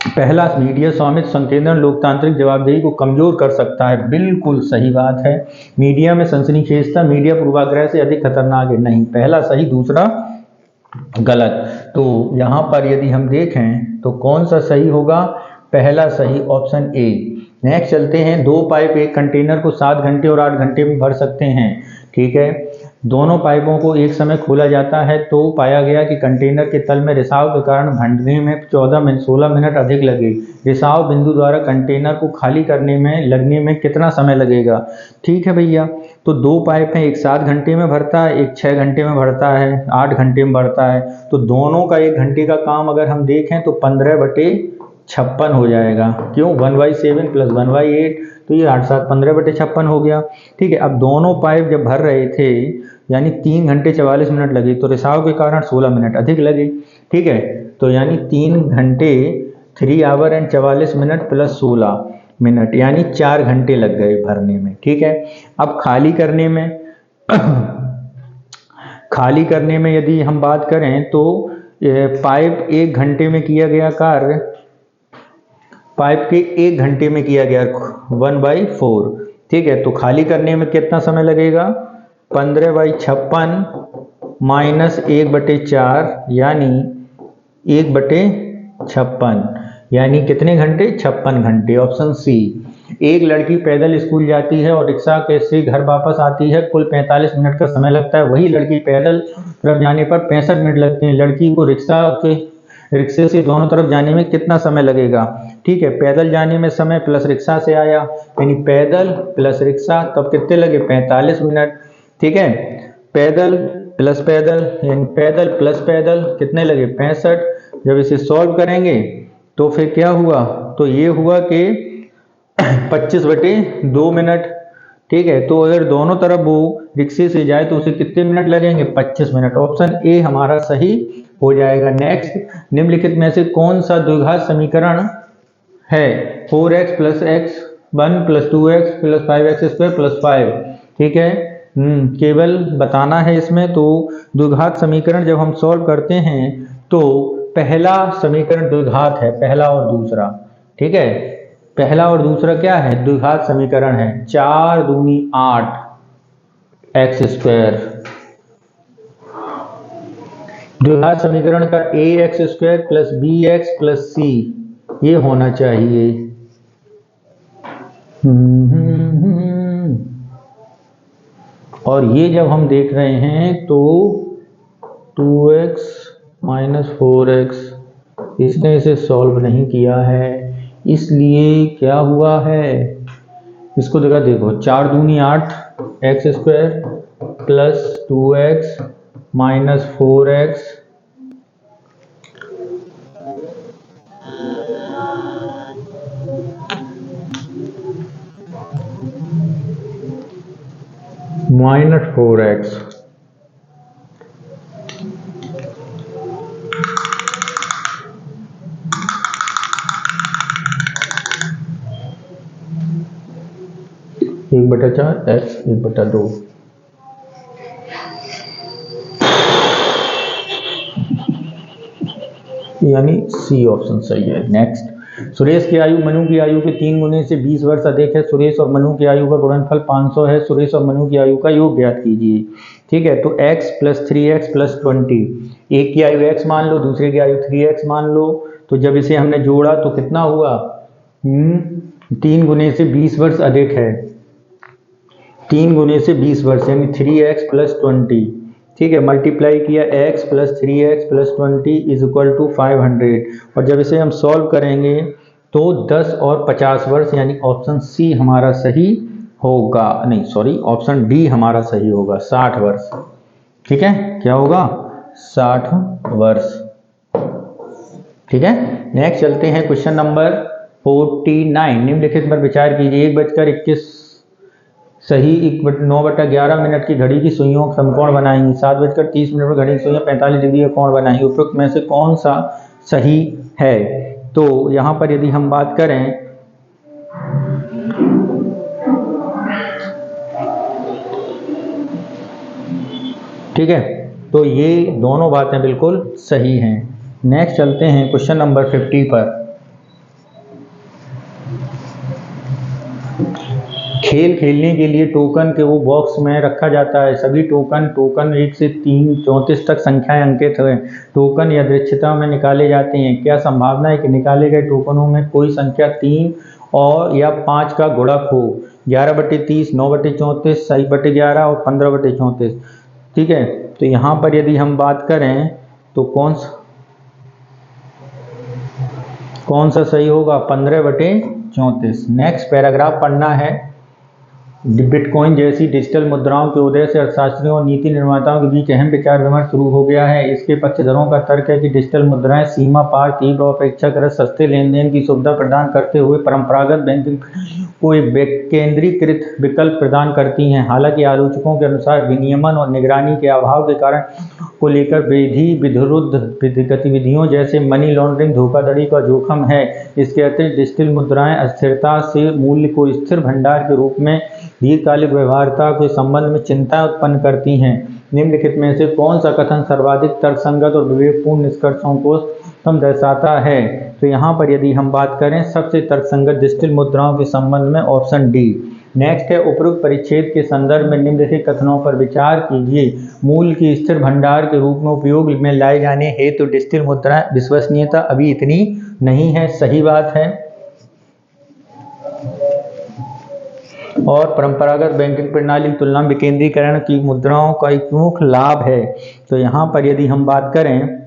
पहला, मीडिया स्वामित्व संकेंद्रण लोकतांत्रिक जवाबदेही को कमजोर कर सकता है, बिल्कुल सही बात है। मीडिया में सनसनीखेजता मीडिया पूर्वाग्रह से अधिक खतरनाक है, नहीं, पहला सही दूसरा गलत। तो यहाँ पर यदि हम देखें तो कौन सा सही होगा? पहला सही, ऑप्शन ए। नेक्स्ट चलते हैं, 2 पाइप एक कंटेनर को 7 घंटे और 8 घंटे में भर सकते हैं। ठीक है, दोनों पाइपों को एक समय खोला जाता है तो पाया गया कि कंटेनर के तल में रिसाव के कारण भरने में 16 मिनट अधिक लगे। रिसाव बिंदु द्वारा कंटेनर को खाली करने में लगने में कितना समय लगेगा? ठीक है भैया, तो 2 पाइप हैं, एक 7 घंटे में भरता है, एक 6 घंटे में भरता है, 8 घंटे में भरता है। तो दोनों का 1 घंटे का काम अगर हम देखें तो 15/56 हो जाएगा। क्यों? 1/7 + 1/8, तो ये 8 7 15/56 हो गया। ठीक है, अब दोनों पाइप जब भर रहे थे यानी 3 घंटे 44 मिनट लगे, तो रिसाव के कारण 16 मिनट अधिक लगे। ठीक है, तो यानी 3 घंटे 3 our and 44 minute plus 16 minute यानी 4 घंटे लग गए भरने में। ठीक है, अब खाली करने में यदि हम बात करें तो पाइप 1 घंटे में किया गया कार्य, पाइप के 1 घंटे में किया गया 1/4। ठीक है, तो खाली करने में कितना समय लगेगा? 15/56 माइनस 1/4 यानी 1/56 यानी कितने घंटे? 56 घंटे, ऑप्शन सी। एक लड़की पैदल स्कूल जाती है और रिक्शा से घर वापस आती है, कुल 45 मिनट का समय लगता है। वही लड़की पैदल तरफ जाने पर 65 मिनट लगते हैं। लड़की को रिक्शे से दोनों तरफ जाने में कितना समय लगेगा? ठीक है, पैदल जाने में समय प्लस रिक्शा से आया, यानी पैदल प्लस रिक्शा, तब कितने लगे 45 मिनट। ठीक है, पैदल प्लस पैदल यानी पैदल प्लस पैदल कितने लगे 65। जब इसे सॉल्व करेंगे तो फिर क्या हुआ, तो ये हुआ कि 25/2 मिनट। ठीक है, तो अगर दोनों तरफ वो रिक्शे से जाए तो उसे कितने मिनट लगेंगे 25 मिनट। ऑप्शन ए हमारा सही हो जाएगा। नेक्स्ट, निम्नलिखित में से कौन सा द्विघात समीकरण है 4x + x1 + 2x + 5x² + 5। ठीक है, केवल बताना है इसमें। तो द्विघात समीकरण जब हम सॉल्व करते हैं तो पहला समीकरण द्विघात है, पहला और दूसरा। ठीक है, पहला और दूसरा क्या है, द्विघात समीकरण है। 4 दूनी 8 x²। द्विघात समीकरण का ax² + bx + c ये होना चाहिए। और ये जब हम देख रहे हैं तो 2x - 4x, इसने इसे सॉल्व नहीं किया है, इसलिए क्या हुआ है, इसको देखा, देखो 4 दूनी 8 x² + 2x - 4x - 4x। एक बटा 4 x 1/2। यानी सी ऑप्शन सही है। नेक्स्ट, सुरेश की आयु मनु की आयु के 3 गुने से 20 वर्ष अधिक है। सुरेश और मनु की आयु का गुणनफल 500 है। सुरेश और मनु की आयु का योग ज्ञात कीजिए। ठीक है, तो x + 3x + 20, एक की आयु x मान लो, दूसरे की आयु 3x मान लो। तो जब इसे हमने जोड़ा तो कितना हुआ, 3 गुने से 20 वर्ष अधिक है, 3 गुने से 20 वर्ष यानी 3x + 20। ठीक है, मल्टीप्लाई किया x + 3x + 20 = 500। और जब इसे हम सॉल्व करेंगे तो 10 और 50 वर्ष, यानी ऑप्शन सी हमारा सही होगा। नहीं सॉरी, ऑप्शन डी हमारा सही होगा, 60 वर्ष। ठीक है, क्या होगा 60 वर्ष। ठीक है, नेक्स्ट चलते हैं क्वेश्चन नंबर 49। निम्नलिखित पर विचार कीजिए। 1:21 सही 9/11 की घड़ी की सुइयों का समकोण बनाएंगी। 7:30 पर घड़ी की सुइयां 45 डिग्री का कोण बनाएंगी। उपरोक्त में से कौन सा सही है। तो यहाँ पर यदि हम बात करें, ठीक है, तो ये दोनों बातें बिल्कुल सही हैं। नेक्स्ट चलते हैं क्वेश्चन नंबर 50 पर। खेल खेलने के लिए टोकन के वो बॉक्स में रखा जाता है। सभी टोकन 1 से 34 तक संख्याएं अंकित हैं। टोकन यादृच्छिकता में निकाले जाते हैं। क्या संभावना है कि निकाले गए टोकनों में कोई संख्या 3 और या 5 का गुणक हो। 11/30, 9/34, 6/11 और 15/34। ठीक है, तो यहाँ पर यदि हम बात करें तो कौन सा सही होगा, 15/34। नेक्स्ट पैराग्राफ पढ़ना है। बिटकॉइन जैसी डिजिटल मुद्राओं के उदय से अर्थशास्त्रियों और नीति निर्माताओं के बीच अहम विचार विमर्श शुरू हो गया है। इसके पक्षधरों का तर्क है कि डिजिटल मुद्राएं सीमा पार, तीव्र और अपेक्षाकृत सस्ते लेन देन की सुविधा प्रदान करते हुए परंपरागत बैंकिंग को एक केंद्रीकृत विकल्प प्रदान करती हैं। हालांकि आलोचकों के अनुसार विनियमन और निगरानी के अभाव के कारण को लेकर विधि गतिविधियों जैसे मनी लॉन्ड्रिंग, धोखाधड़ी का जोखिम है। इसके अतिरिक्त डिजिटल मुद्राएं अस्थिरता से मूल्य को स्थिर भंडार के रूप में दीर्घकालिक व्यवहार्यता के संबंध में चिंता उत्पन्न करती हैं। निम्नलिखित में से कौन सा कथन सर्वाधिक तर्कसंगत और विवेकपूर्ण निष्कर्षों को दर्शाता है। तो यहाँ पर यदि हम बात करें सबसे तर्कसंगत डिजिटल मुद्राओं के संबंध में ऑप्शन डी। नेक्स्ट है, उपरोक्त परिच्छेद के संदर्भ में निम्नलिखित कथनों पर विचार कीजिए। मूल्य की स्थिर भंडार के रूप में उपयोग में लाए जाने हेतु डिजिटल मुद्राएं विश्वसनीयता अभी इतनी नहीं है, सही बात है। और परंपरागत बैंकिंग प्रणाली की तुलना में विकेंद्रीकरण की मुद्राओं का एक प्रमुख लाभ है। तो यहाँ पर यदि हम बात करें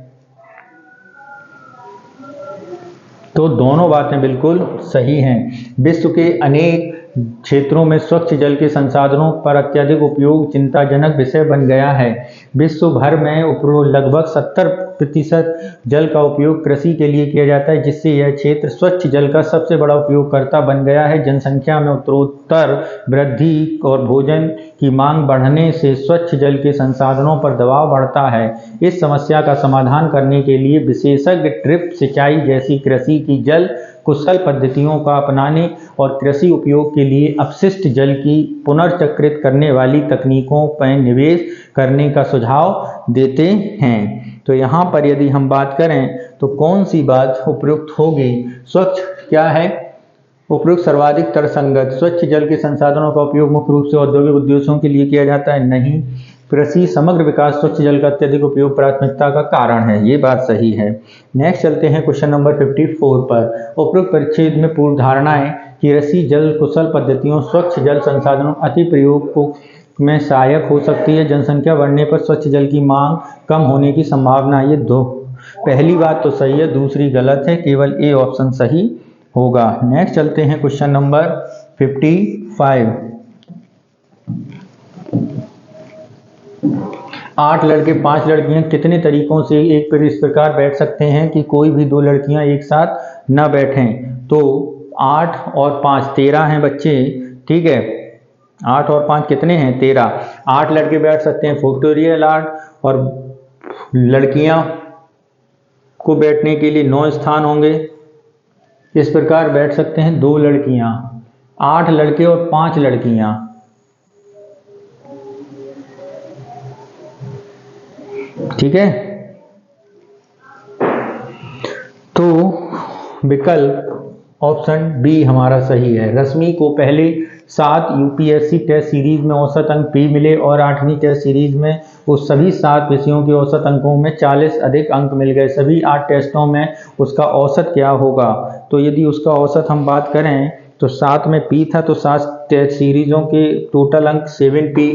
तो दोनों बातें बिल्कुल सही हैं। विश्व के अनेक क्षेत्रों में स्वच्छ जल के संसाधनों पर अत्यधिक उपयोग चिंताजनक विषय बन गया है। विश्व भर में लगभग 70% जल का उपयोग कृषि के लिए किया जाता है, जिससे यह क्षेत्र स्वच्छ जल का सबसे बड़ा उपयोगकर्ता बन गया है। जनसंख्या में उत्तरोत्तर वृद्धि और भोजन की मांग बढ़ने से स्वच्छ जल के संसाधनों पर दबाव बढ़ता है। इस समस्या का समाधान करने के लिए विशेषज्ञ ड्रिप सिंचाई जैसी कृषि की जल कुशल पद्धतियों का अपनाने और कृषि उपयोग के लिए अपशिष्ट जल की पुनर्चक्रित करने वाली तकनीकों पर निवेश करने का सुझाव देते हैं। तो यहाँ पर यदि हम बात करें तो कौन सी बात उपयुक्त होगी? स्वच्छ क्या है? उपयुक्त सर्वाधिक तर्कसंगत। स्वच्छ जल के संसाधनों का उपयोग मुख्य रूप से औद्योगिक उद्देश्यों के लिए किया जाता है। नहीं। कृषि समग्र विकास स्वच्छ जल का अत्यधिक उपयोग प्राथमिकता का कारण है। ये बात सही है। नेक्स्ट चलते हैं क्वेश्चन नंबर 54 पर। उपयुक्त परिच्छेद में पूर्व धारणाएं कृषि जल कुशल पद्धतियों स्वच्छ जल संसाधनों अति प्रयोग को में सहायक हो सकती है। जनसंख्या बढ़ने पर स्वच्छ जल की मांग कम होने की संभावना। ये दो पहली बात तो सही है, दूसरी गलत है। केवल ए ऑप्शन सही होगा। नेक्स्ट चलते हैं क्वेश्चन नंबर 55। 8 लड़के 5 लड़कियां कितने तरीकों से एक पर इस प्रकार बैठ सकते हैं कि कोई भी 2 लड़कियां एक साथ न बैठें? तो 8 और 5 13 हैं बच्चे, ठीक है। 8 और 5 कितने हैं? 13। 8 लड़के बैठ सकते हैं फैक्टोरियल 8, और लड़कियां को बैठने के लिए 9 स्थान होंगे। इस प्रकार बैठ सकते हैं 2 लड़कियां, 8 लड़के और 5 लड़कियां। ठीक है। तो विकल्प ऑप्शन बी हमारा सही है। रश्मि को पहले 7 यूपीएससी टेस्ट सीरीज में औसत अंक पी मिले और 8वीं टेस्ट सीरीज में उस सभी 7 विषयों के औसत अंकों में 40 अधिक अंक मिल गए। सभी 8 टेस्टों में उसका औसत क्या होगा? तो यदि उसका औसत हम बात करें तो 7 में पी था, तो 7 टेस्ट सीरीजों के टोटल अंक 7P,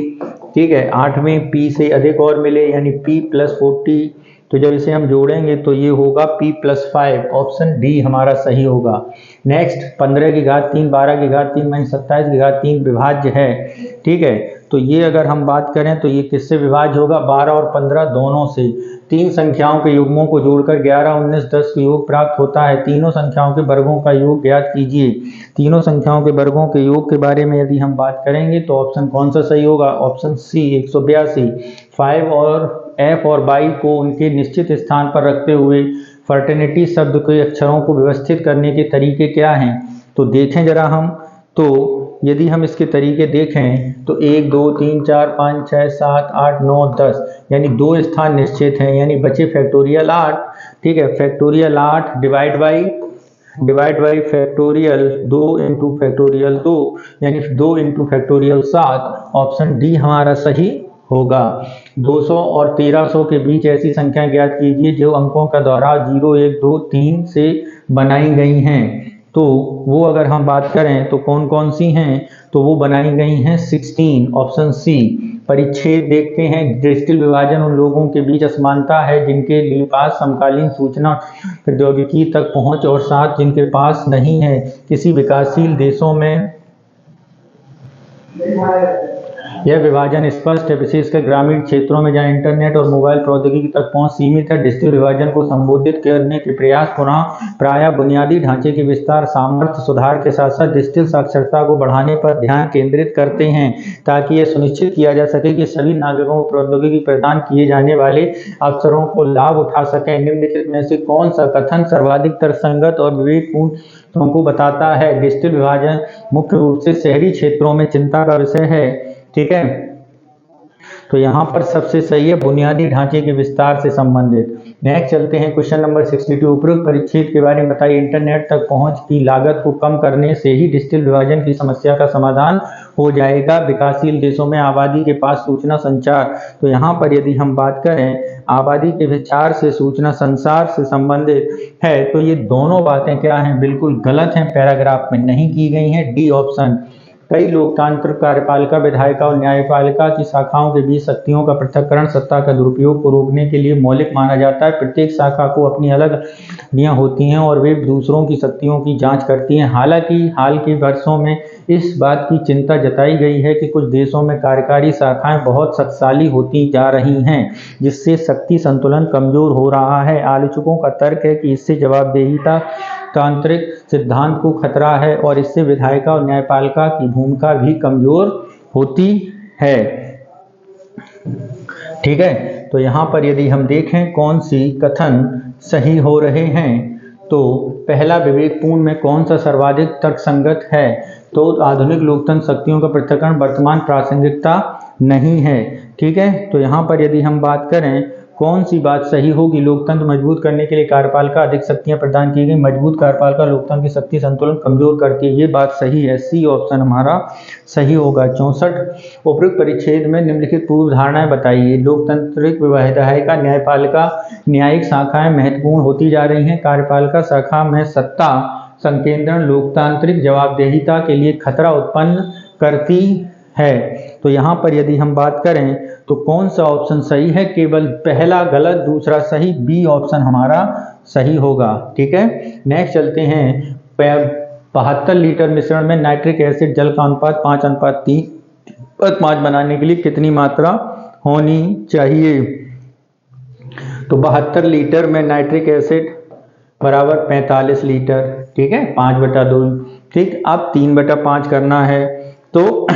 ठीक है। 8वें पी से अधिक और मिले यानी P+40। तो जब इसे हम जोड़ेंगे तो ये होगा P+5। ऑप्शन डी हमारा सही होगा। नेक्स्ट 15 की घात 3, 12 की घात 3 माइनस 27 की घात 3 विभाज्य है, ठीक है। तो ये अगर हम बात करें तो ये किससे विभाज्य होगा? 12 और 15 दोनों से। 3 संख्याओं के युग्मों को जोड़कर 11, 19, 10 का योग प्राप्त होता है। तीनों संख्याओं के वर्गों का योग ज्ञात कीजिए। तीनों संख्याओं के वर्गों के योग के बारे में यदि हम बात करेंगे तो ऑप्शन कौन सा सही होगा? Option C 182। 5 और एफ और बाई को उनके निश्चित स्थान पर रखते हुए फर्टर्निटी शब्द के अक्षरों को व्यवस्थित करने के तरीके क्या हैं? तो देखें जरा हम, तो यदि हम इसके तरीके देखें तो 1, 2, 3, 4, 5, 6, 7, 8, 9, 10 यानी 2 स्थान निश्चित हैं, यानी बचे फैक्टोरियल 8, ठीक है। Factorial 8 divide by factorial 2 into factorial 2 यानी 2 इंटू फैक्टोरियल 7। ऑप्शन डी हमारा सही होगा। 200 और 1300 के बीच ऐसी संख्याएं ज्ञात कीजिए जो अंकों का दोहराव 0, 1, 2, 3 से बनाई गई हैं। तो वो अगर हम बात करें तो कौन कौन सी हैं? तो वो बनाई गई हैं 16। Option C. परिच्छेद देखते हैं। डिजिटल विभाजन उन लोगों के बीच असमानता है जिनके लिए पास समकालीन सूचना प्रौद्योगिकी तक पहुंच और साथ जिनके पास नहीं है। किसी विकासशील देशों में यह विभाजन स्पष्ट है, विशेषकर ग्रामीण क्षेत्रों में जहां इंटरनेट और मोबाइल प्रौद्योगिकी तक पहुंच सीमित है। डिजिटल विभाजन को संबोधित करने के प्रयास पुनः प्रायः बुनियादी ढांचे के विस्तार, सामर्थ्य सुधार के साथ साथ डिजिटल साक्षरता को बढ़ाने पर ध्यान केंद्रित करते हैं, ताकि यह सुनिश्चित किया जा सके कि सभी नागरिकों को प्रौद्योगिकी प्रदान किए जाने वाले अवसरों को लाभ उठा सकें। निम्नलिखित में से कौन सा कथन सर्वाधिक तर्कसंगत और विवेकपूर्ण तुमको बताता है? डिजिटल विभाजन मुख्य रूप से शहरी क्षेत्रों में चिंता का विषय है, ठीक है। तो यहाँ पर सबसे सही है बुनियादी ढांचे के विस्तार से संबंधित। नेक्स्ट चलते हैं क्वेश्चन नंबर 62। उपरोक्त परिच्छेद के बारे में बताइए। इंटरनेट तक पहुंच की लागत को कम करने से ही डिजिटल विभाजन की समस्या का समाधान हो जाएगा। विकासशील देशों में आबादी के पास सूचना संचार। तो यहाँ पर यदि हम बात करें आबादी के विचार से सूचना संचार से संबंधित है, तो ये दोनों बातें क्या हैं? बिल्कुल गलत हैं, पैराग्राफ में नहीं की गई हैं। डी ऑप्शन कई लोकतांत्रिक कार्यपालिका, विधायिका और न्यायपालिका की शाखाओं के बीच शक्तियों का पृथक्करण सत्ता का दुरुपयोग को रोकने के लिए मौलिक माना जाता है। प्रत्येक शाखा को अपनी अलग नीतियां होती हैं और वे दूसरों की शक्तियों की जांच करती हैं। हालांकि हाल के वर्षों में इस बात की चिंता जताई गई है कि कुछ देशों में कार्यकारी शाखाएं बहुत शक्तिशाली होती जा रही हैं, जिससे शक्ति संतुलन कमजोर हो रहा है। आलोचकों का तर्क है कि इससे जवाबदेहिता तांत्रिक सिद्धांत को खतरा है और इससे विधायिका और न्यायपालिका की भूमिका भी कमजोर होती है। ठीक है, तो यहाँ पर यदि हम देखें कौन सी कथन सही हो रहे हैं, तो पहला विवेकपूर्ण में कौन सा सर्वाधिक तर्कसंगत है, तो आधुनिक लोकतंत्र शक्तियों का पृथक्करण वर्तमान प्रासंगिकता नहीं है। ठीक है, तो यहाँ पर यदि हम बात करें कौन सी बात सही होगी, लोकतंत्र मजबूत करने के लिए कार्यपालिका अधिक शक्तियां प्रदान की गई, मजबूत कार्यपालिका लोकतंत्र की शक्ति संतुलन कमजोर करती है, ये बात सही है। सी ऑप्शन हमारा सही होगा। 64 उपरोक्त परिच्छेद में निम्नलिखित पूर्व धारणाएं बताइए। लोकतांत्रिक विधायिका न्यायपालिका न्यायिक शाखाएं महत्वपूर्ण होती जा रही हैं। कार्यपालिका शाखा में सत्ता संकेंद्रण लोकतांत्रिक जवाबदेहिता के लिए खतरा उत्पन्न करती है। तो यहाँ पर यदि हम बात करें तो कौन सा ऑप्शन सही है, केवल पहला गलत दूसरा सही, बी ऑप्शन हमारा सही होगा। ठीक है, नेक्स्ट चलते हैं। 72 लीटर मिश्रण में नाइट्रिक एसिड जल का अनुपात 5:3:5 बनाने के लिए कितनी मात्रा होनी चाहिए। तो 72 लीटर में नाइट्रिक एसिड बराबर 45 लीटर। ठीक है, 5/2। ठीक, अब 3/5 करना है, तो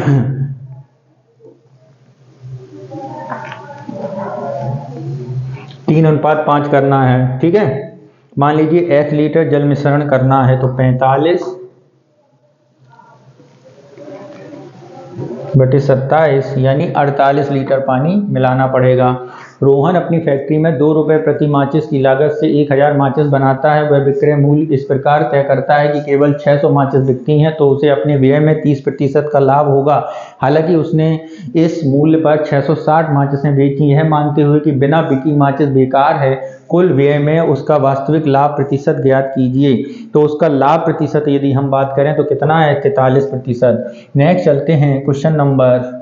3:5 करना है। ठीक है, मान लीजिए S लीटर जल मिश्रण करना है, तो 45/27 यानी 48 लीटर पानी मिलाना पड़ेगा। रोहन अपनी फैक्ट्री में 2 रुपये प्रति माचिस की लागत से 1000 माचिस बनाता है। वह विक्रय मूल्य इस प्रकार तय करता है कि केवल 600 माचिस बिकती हैं, तो उसे अपने व्यय में 30% का लाभ होगा। हालांकि उसने इस मूल्य पर 660 माचिसें बेची हैं, मानते हुए कि बिना बिकी माचिस बेकार है। कुल व्यय में उसका वास्तविक लाभ प्रतिशत ज्ञात कीजिए। तो उसका लाभ प्रतिशत यदि हम बात करें तो कितना है, 43%। नेक्स्ट चलते हैं क्वेश्चन नंबर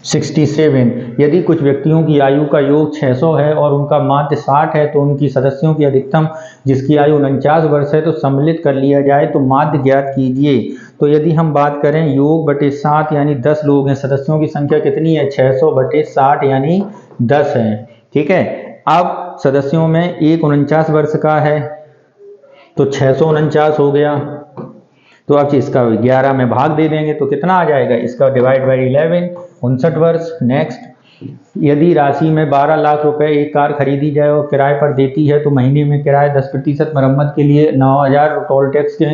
67। यदि कुछ व्यक्तियों की आयु का योग 600 है और उनका माध्य 60 है, तो उनकी सदस्यों की अधिकतम जिसकी आयु 49 वर्ष है, तो सम्मिलित कर लिया जाए, तो माध्य ज्ञात कीजिए। तो यदि हम बात करें योग बटे 7 यानी 10 लोग हैं, सदस्यों की संख्या कितनी है, 600/60 यानी 10 है। ठीक है, अब सदस्यों में एक 49 वर्ष का है, तो 649 हो गया। तो अब इसका 11 में भाग दे देंगे तो कितना आ जाएगा, इसका डिवाइड बाई 11, 59 वर्ष। नेक्स्ट, यदि राशि में 12 लाख रुपए एक कार खरीदी जाए और किराए पर देती है, तो महीने में किराया 10% मरम्मत के लिए 9000, टोल टैक्स के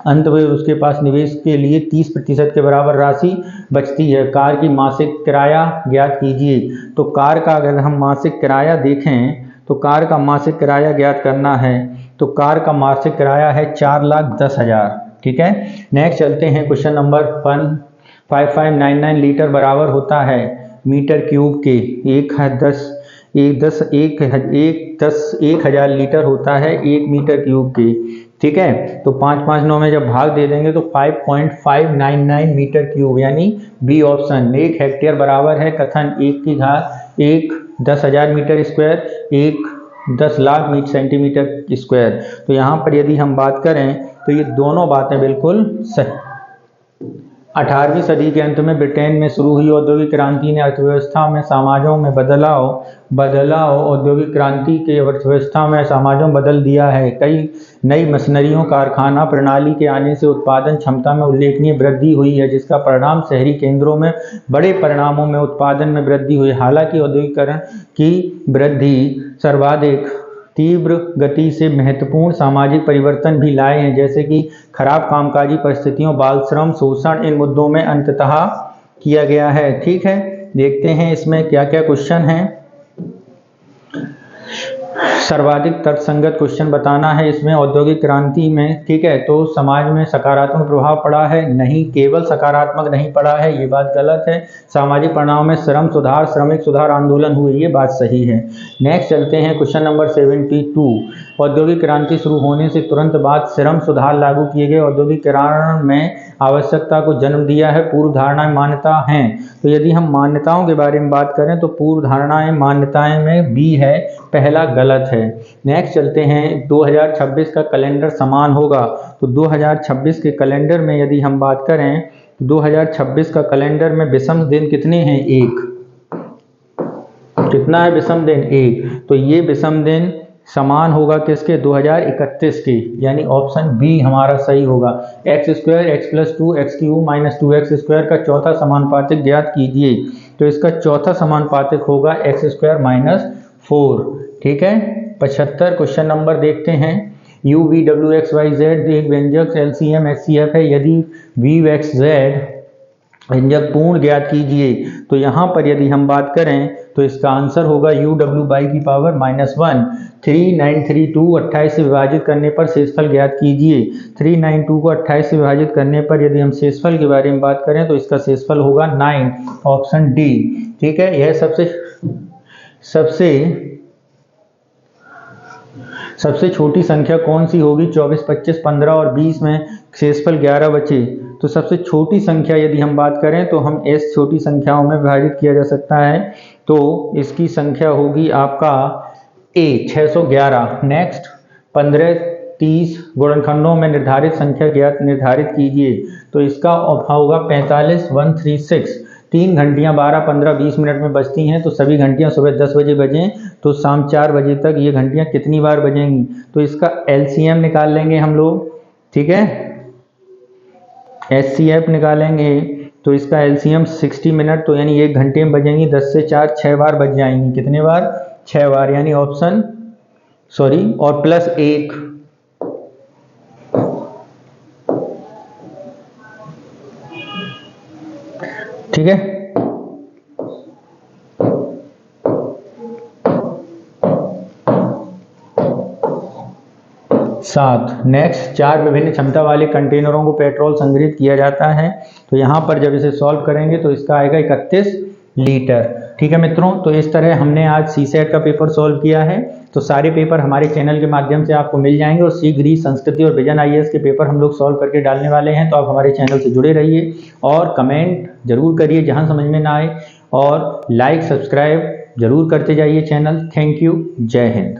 अंत में उसके पास निवेश के लिए 30% के बराबर राशि बचती है। कार की मासिक किराया ज्ञात कीजिए। तो कार का अगर हम मासिक किराया देखें तो कार का मासिक किराया ज्ञात करना है, तो कार का मासिक किराया है 4,10,000। ठीक है, नेक्स्ट चलते हैं क्वेश्चन नंबर 5599 लीटर बराबर होता है मीटर क्यूब के 1000 लीटर होता है 1 मीटर क्यूब के। ठीक है, तो 5×5=9 में जब भाग दे देंगे तो 5.599 मीटर क्यूब यानी बी ऑप्शन। 1 हेक्टेयर बराबर है कथन 1 10,000 metre square, 1 10 lakh centimetre square. तो यहाँ पर यदि हम बात करें तो ये दोनों बातें बिल्कुल सही। 18वीं सदी के अंत में ब्रिटेन में शुरू हुई औद्योगिक क्रांति ने अर्थव्यवस्था में समाजों में बदलाव औद्योगिक क्रांति के अर्थव्यवस्था में समाजों बदल दिया है। कई नई मशीनरियों कारखाना प्रणाली के आने से उत्पादन क्षमता में उल्लेखनीय वृद्धि हुई है, जिसका परिणाम शहरी केंद्रों में बड़े परिणामों में उत्पादन में वृद्धि हुई। हालांकि औद्योगिकरण की वृद्धि सर्वाधिक तीव्र गति से महत्वपूर्ण सामाजिक परिवर्तन भी लाए हैं, जैसे कि खराब कामकाजी परिस्थितियों, बाल श्रम, शोषण, इन मुद्दों में अंततः किया गया है। ठीक है, देखते हैं इसमें क्या क्या क्वेश्चन हैं। सर्वाधिक तर्कसंगत क्वेश्चन बताना है इसमें औद्योगिक क्रांति में, ठीक है। तो समाज में सकारात्मक प्रभाव पड़ा है? नहीं, केवल सकारात्मक नहीं पड़ा है, ये बात गलत है। सामाजिक परिणामों में श्रम सुधार, श्रमिक सुधार आंदोलन हुए, ये बात सही है। नेक्स्ट चलते हैं क्वेश्चन नंबर 72। औद्योगिक क्रांति शुरू होने से तुरंत बाद श्रम सुधार लागू किए गए। औद्योगिकरण में आवश्यकता को जन्म दिया है। पूर्व धारणाएं मान्यता हैं। तो यदि हम मान्यताओं के बारे में बात करें तो पूर्व धारणाएं मान्यताएं में बी है, पहला गलत है। नेक्स्ट चलते हैं 2026 का कैलेंडर समान होगा। तो 2026 के कैलेंडर में यदि हम बात करें तो 2026 का कैलेंडर में विषम दिन कितने हैं? एक। कितना है विषम दिन? एक। तो ये विषम दिन समान होगा किसके? 2031 के, यानी ऑप्शन बी हमारा सही होगा। x square x plus 2 x cube minus 2x square का चौथा समानुपातिक ज्ञात कीजिए। तो इसका चौथा समानुपातिक होगा x स्क्वायर माइनस 4, ठीक है। 75 क्वेश्चन नंबर देखते हैं। u v w x y z एक व्यंजक LCM HCF है। यदि v x z व्यंजक पूर्ण ज्ञात कीजिए। तो यहाँ पर यदि हम बात करें तो इसका आंसर होगा u/(-1) 3932 28 से विभाजित करने पर शेषफल ज्ञात कीजिए। 392 को 28 से विभाजित करने पर यदि हम शेषफल के बारे में बात करें तो इसका शेषफल होगा 9, ऑप्शन डी, ठीक है। यह सबसे छोटी संख्या कौन सी होगी? 24, 25, 15 और 20 में शेषफल 11 बचे। तो सबसे छोटी संख्या यदि हम बात करें तो हम इस छोटी संख्याओं में विभाजित किया जा सकता है। तो इसकी संख्या होगी आपका ए 611। नेक्स्ट 15, 30 गुणनखंडों में निर्धारित संख्या निर्धारित कीजिए। तो इसका होगा 45, 136। 3 घंटियाँ 12, 15, 20 मिनट में बजती हैं। तो सभी घंटियाँ सुबह 10 बजे बजें तो शाम 4 बजे तक ये घंटियाँ कितनी बार बजेंगी? तो इसका LCM निकाल लेंगे हम लोग, ठीक है। HCF निकालेंगे तो इसका LCM 60 मिनट, तो यानी 1 घंटे में बजेंगी 10 से 4 6 बार बज जाएंगी। कितने बार? 6 बार, यानी ऑप्शन और प्लस 1, ठीक है। नेक्स्ट 4 विभिन्न क्षमता वाले कंटेनरों को पेट्रोल संग्रहित किया जाता है। तो यहाँ पर जब इसे सॉल्व करेंगे तो इसका आएगा 31 लीटर, ठीक है मित्रों। तो इस तरह हमने आज CSET का पेपर सॉल्व किया है। तो सारे पेपर हमारे चैनल के माध्यम से आपको मिल जाएंगे और शीघ्र ही संस्कृति और विजन IAS के पेपर हम लोग सॉल्व करके डालने वाले हैं। तो आप हमारे चैनल से जुड़े रहिए और कमेंट जरूर करिए जहां समझ में ना आए, और लाइक सब्सक्राइब जरूर करते जाइए चैनल। थैंक यू, जय हिंद।